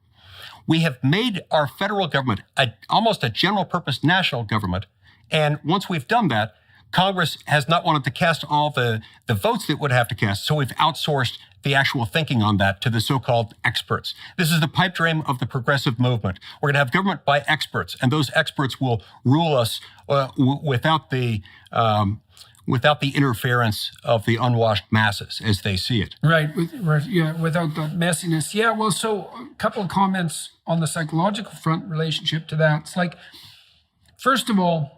S2: We have made our federal government almost a general purpose national government. And once we've done that, Congress has not wanted to cast all the votes that it would have to cast, so we've outsourced the actual thinking on that to the so-called experts. This is the pipe dream of the progressive movement. We're going to have government by experts, and those experts will rule us without the interference of the unwashed masses as they see it.
S1: Right, without the messiness. Yeah, well, so a couple of comments on the psychological front relationship to that. It's like, first of all,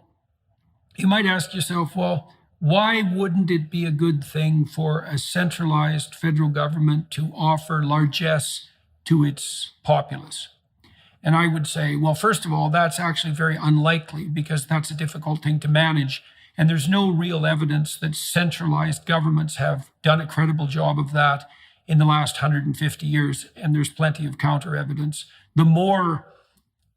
S1: you might ask yourself, well, why wouldn't it be a good thing for a centralized federal government to offer largesse to its populace? And I would say, well, first of all, that's actually very unlikely because that's a difficult thing to manage. And there's no real evidence that centralized governments have done a credible job of that in the last 150 years. And there's plenty of counter evidence. The more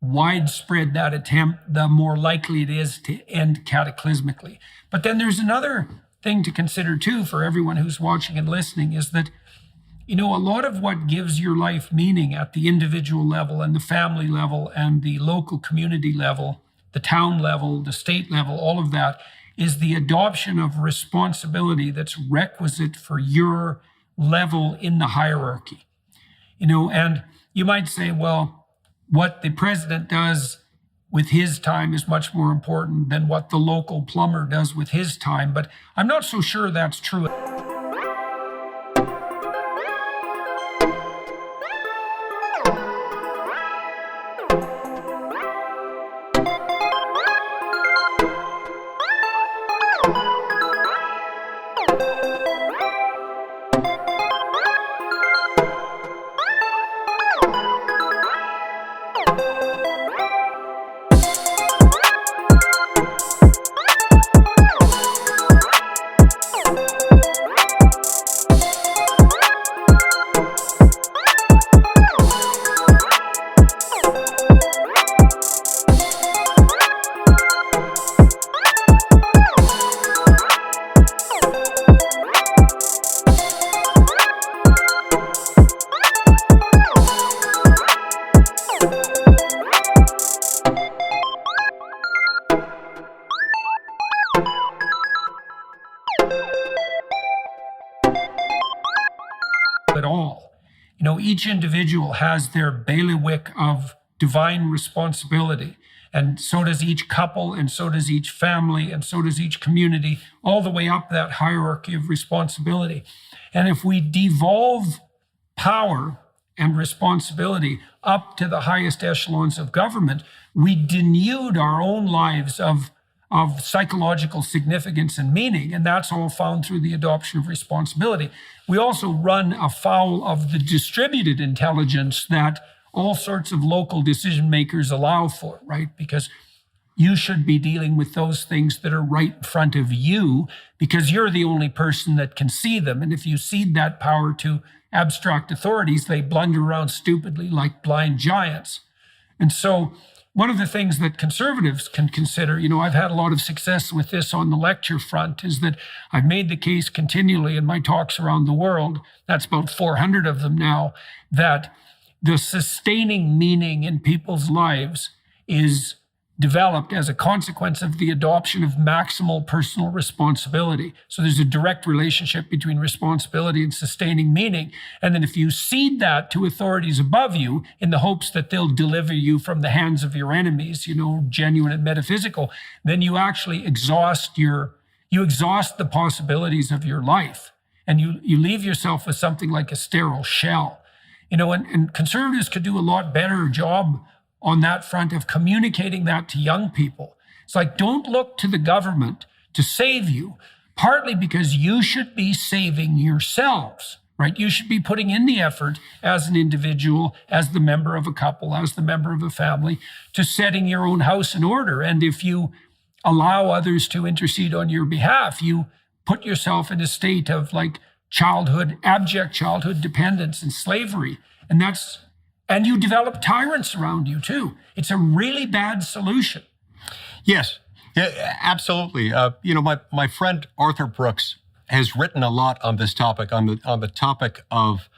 S1: widespread that attempt, the more likely it is to end cataclysmically. But then there's another thing to consider too for everyone who's watching and listening, is that, a lot of what gives your life meaning at the individual level and the family level and the local community level, the town level, the state level, all of that is the adoption of responsibility that's requisite for your level in the hierarchy. And you might say, well, what the president does with his time is much more important than what the local plumber does with his time. But I'm not so sure that's true. At all. Each individual has their bailiwick of divine responsibility, and so does each couple, and so does each family, and so does each community, all the way up that hierarchy of responsibility. And if we devolve power and responsibility up to the highest echelons of government, we denude our own lives of psychological significance and meaning, and that's all found through the adoption of responsibility. We also run afoul of the distributed intelligence that all sorts of local decision makers allow for, right? Because you should be dealing with those things that are right in front of you, because you're the only person that can see them. And if you cede that power to abstract authorities, they blunder around stupidly like blind giants. And so one of the things that conservatives can consider, I've had a lot of success with this on the lecture front, is that I've made the case continually in my talks around the world, that's about 400 of them now, that the sustaining meaning in people's lives is developed as a consequence of the adoption of maximal personal responsibility. So there's a direct relationship between responsibility and sustaining meaning. And then if you cede that to authorities above you in the hopes that they'll deliver you from the hands of your enemies, genuine and metaphysical, then you actually exhaust the possibilities of your life. And you leave yourself with something like a sterile shell. And conservatives could do a lot better job on that front of communicating that to young people. It's like, don't look to the government to save you, partly because you should be saving yourselves, right? You should be putting in the effort as an individual, as the member of a couple, as the member of a family, to setting your own house in order. And if you allow others to intercede on your behalf, you put yourself in a state of abject childhood dependence and slavery. And you develop tyrants around you too. It's a really bad solution.
S2: Yes, yeah, absolutely. My friend Arthur Brooks has written a lot on this topic, on the topic of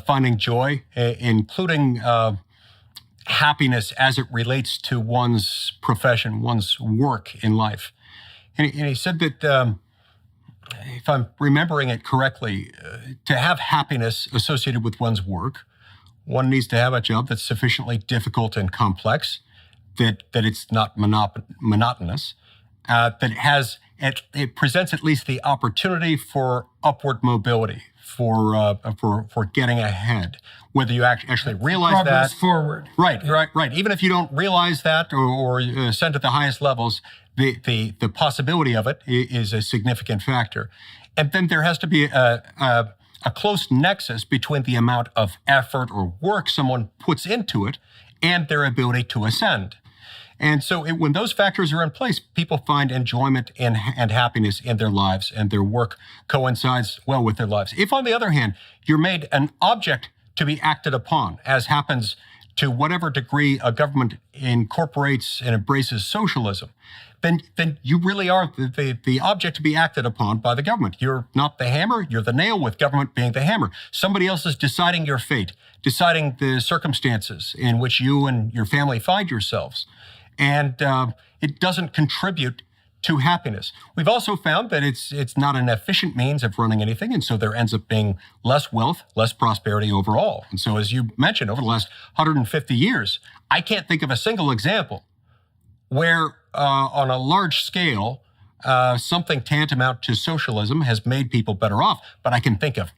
S2: finding joy, including happiness as it relates to one's profession, one's work in life. And he said that, if I'm remembering it correctly, to have happiness associated with one's work, one needs to have a job that's sufficiently difficult and complex, that it's not monotonous, it presents at least the opportunity for upward mobility, for getting ahead. Whether you actually realize
S1: Progress
S2: that,
S1: forward.
S2: Right. Even if you don't realize that or ascend to the highest levels, the possibility of it is a significant factor. And then there has to be a close nexus between the amount of effort or work someone puts into it and their ability to ascend. And so when those factors are in place, people find enjoyment and happiness in their lives, and their work coincides well with their lives. If, on the other hand, you're made an object to be acted upon, as happens to whatever degree a government incorporates and embraces socialism, then you really are the object to be acted upon by the government. You're not the hammer, you're the nail, with government being the hammer. Somebody else is deciding your fate, deciding the circumstances in which you and your family find yourselves. And it doesn't contribute to happiness. We've also found that it's not an efficient means of running anything, and so there ends up being less wealth, less prosperity overall. And so, as you mentioned, over the last 150 years, I can't think of a single example where on a large scale, something tantamount to socialism has made people better off. But I can think of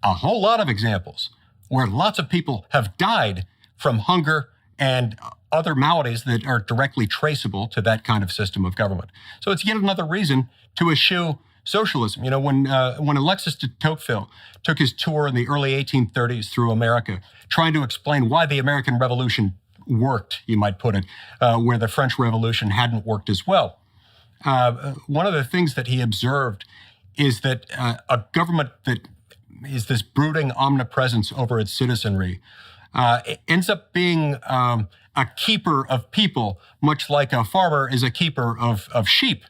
S2: a whole lot of examples where lots of people have died from hunger and other maladies that are directly traceable to that kind of system of government. So it's yet another reason to eschew socialism. You know, when Alexis de Tocqueville took his tour in the early 1830s through America, trying to explain why the American Revolution worked, you might put it, where the French Revolution hadn't worked as well. One of the things that he observed is that a government that is this brooding omnipresence over its citizenry ends up being a keeper of people, much like a farmer is a keeper of sheep.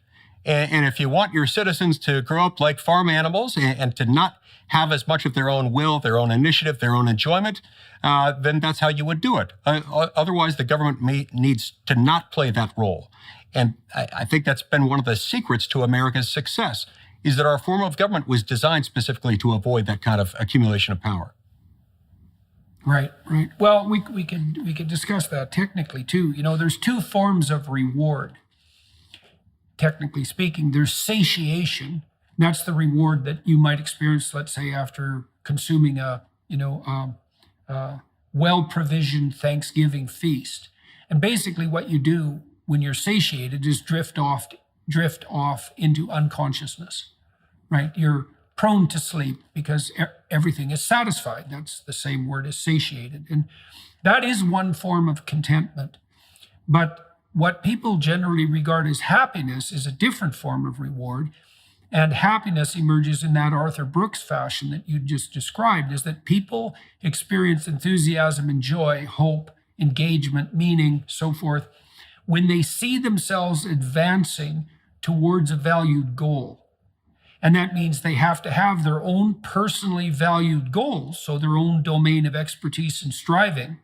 S2: And if you want your citizens to grow up like farm animals and to not have as much of their own will, their own initiative, their own enjoyment, then that's how you would do it. Otherwise, the government needs to not play that role. And I think that's been one of the secrets to America's success, is that our form of government was designed specifically to avoid that kind of accumulation of power.
S1: Right. Well, we could discuss that technically too. You know, there's two forms of reward. Technically speaking, there's satiation. That's the reward that you might experience, let's say, after consuming a well-provisioned Thanksgiving feast. And basically, what you do when you're satiated is drift off into unconsciousness. Right? You're prone to sleep because everything is satisfied. That's the same word as satiated. And that is one form of contentment. But what people generally regard as happiness is a different form of reward. And happiness emerges in that Arthur Brooks fashion that you just described, is that people experience enthusiasm and joy, hope, engagement, meaning, so forth, when they see themselves advancing towards a valued goal. And that means they have to have their own personally valued goals, so their own domain of expertise and striving.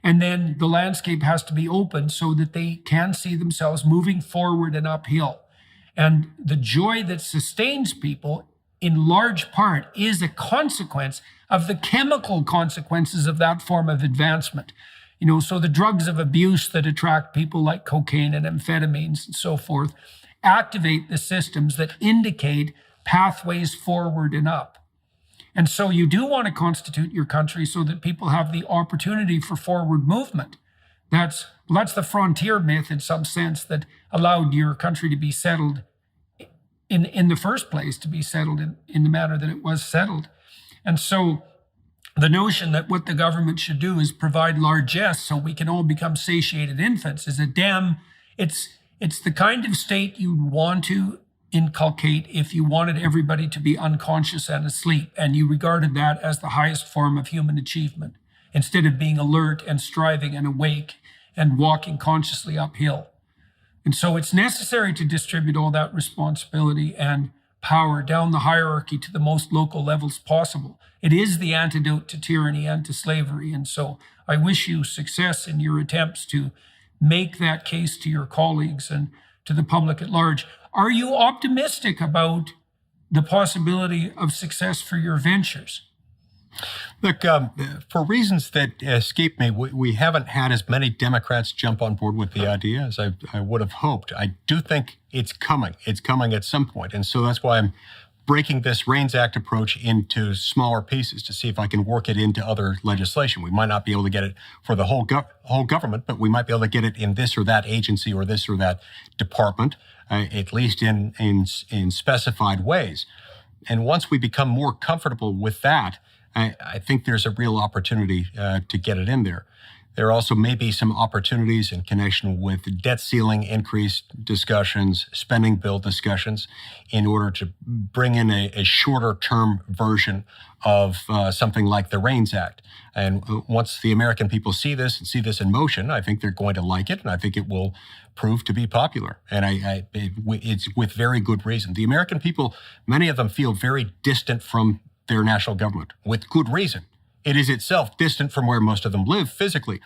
S1: And then the landscape has to be open so that they can see themselves moving forward and uphill. And the joy that sustains people, in large part, is a consequence of the chemical consequences of that form of advancement. You know, so the drugs of abuse that attract people, like cocaine and amphetamines and so forth, activate the systems that indicate pathways forward and up. And so you do want to constitute your country so that people have the opportunity for forward movement. That's the frontier myth, in some sense, that allowed your country to be settled in the first place, to be settled in the manner that it was settled. And so the notion that what the government should do is provide largesse so we can all become satiated infants is it's the kind of state you'd want to inculcate if you wanted everybody to be unconscious and asleep, and you regarded that as the highest form of human achievement, instead of being alert and striving and awake and walking consciously uphill. And so it's necessary to distribute all that responsibility and power down the hierarchy to the most local levels possible. It is the antidote to tyranny and to slavery. And so I wish you success in your attempts to make that case to your colleagues and to the public at large. Are you optimistic about the possibility of success for your ventures?
S2: Look, for reasons that escape me, we haven't had as many Democrats jump on board with the idea as I would have hoped. I do think it's coming. It's coming at some point. And so that's why I'm breaking this REINS Act approach into smaller pieces to see if I can work it into other legislation. We might not be able to get it for the whole government, but we might be able to get it in this or that agency or this or that department, at least in specified ways. And once we become more comfortable with that, I think there's a real opportunity to get it in there. There also may be some opportunities in connection with debt ceiling increase discussions, spending bill discussions, in order to bring in a shorter term version of something like the REINS Act. And once the American people see this and see this in motion, I think they're going to like it, and I think it will prove to be popular. And it's with very good reason. The American people, many of them feel very distant from their national government, with good reason. It is itself distant from where most of them live physically.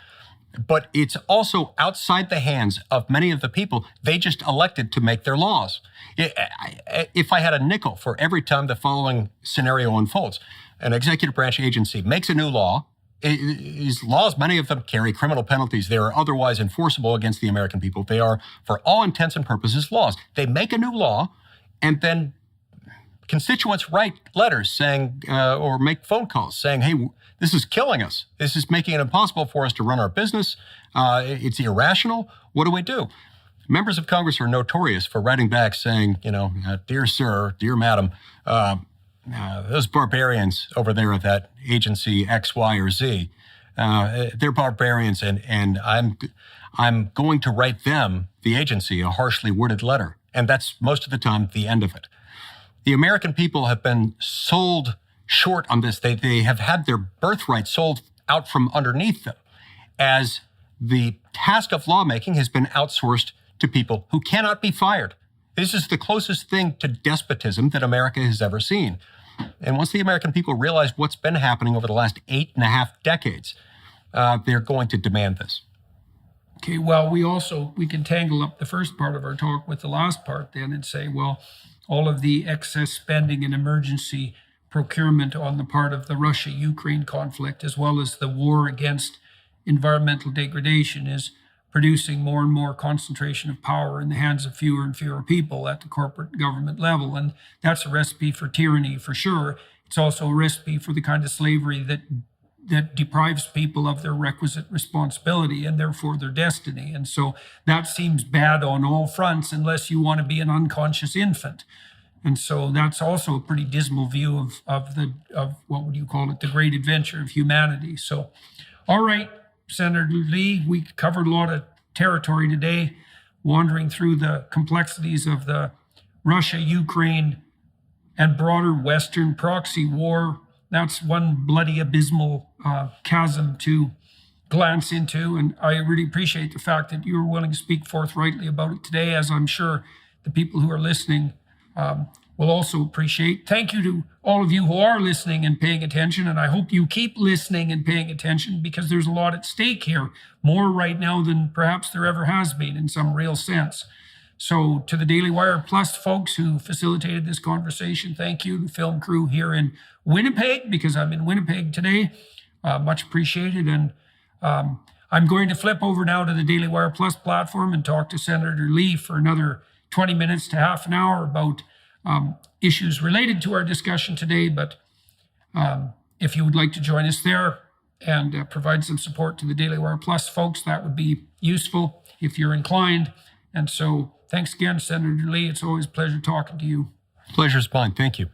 S2: But it's also outside the hands of many of the people they just elected to make their laws. If I had a nickel for every time the following scenario unfolds, an executive branch agency makes a new law. These laws, many of them carry criminal penalties. They are otherwise enforceable against the American people. They are, for all intents and purposes, laws. They make a new law, and then constituents write letters saying, or make phone calls saying, hey, this is killing us. This is making it impossible for us to run our business. It's irrational. What do we do? Members of Congress are notorious for writing back saying, dear sir, dear madam, those barbarians over there at that agency X, Y, or Z, they're barbarians, and I'm going to write them, the agency, a harshly worded letter. And that's most of the time the end of it. The American people have been sold short on this. They have had their birthright sold out from underneath them, as the task of lawmaking has been outsourced to people who cannot be fired. This is the closest thing to despotism that America has ever seen. And once the American people realize what's been happening over the last 8.5 decades, they're going to demand this.
S1: Okay, well, we can tangle up the first part of our talk with the last part then and say, well, all of the excess spending and emergency procurement on the part of the Russia-Ukraine conflict, as well as the war against environmental degradation, is producing more and more concentration of power in the hands of fewer and fewer people at the corporate government level. And that's a recipe for tyranny, for sure. It's also a recipe for the kind of slavery that deprives people of their requisite responsibility and therefore their destiny. And so that seems bad on all fronts, unless you want to be an unconscious infant. And so that's also a pretty dismal view of what would you call it, the great adventure of humanity. So, all right, Senator Lee, we covered a lot of territory today, wandering through the complexities of the Russia, Ukraine, and broader Western proxy war. That's one bloody abysmal chasm to glance into. And I really appreciate the fact that you were willing to speak forthrightly about it today, as I'm sure the people who are listening will also appreciate. Thank you to all of you who are listening and paying attention. And I hope you keep listening and paying attention, because there's a lot at stake here, more right now than perhaps there ever has been in some real sense. So to the Daily Wire Plus folks who facilitated this conversation, thank you. The film crew here in Winnipeg, because I'm in Winnipeg today, much appreciated. And I'm going to flip over now to the Daily Wire Plus platform and talk to Senator Lee for another 20 minutes to half an hour about issues related to our discussion today. But if you would like to join us there and provide some support to the Daily Wire Plus folks, that would be useful if you're inclined. And so thanks again, Senator Lee. It's always a pleasure talking to you.
S2: Pleasure's mine. Thank you.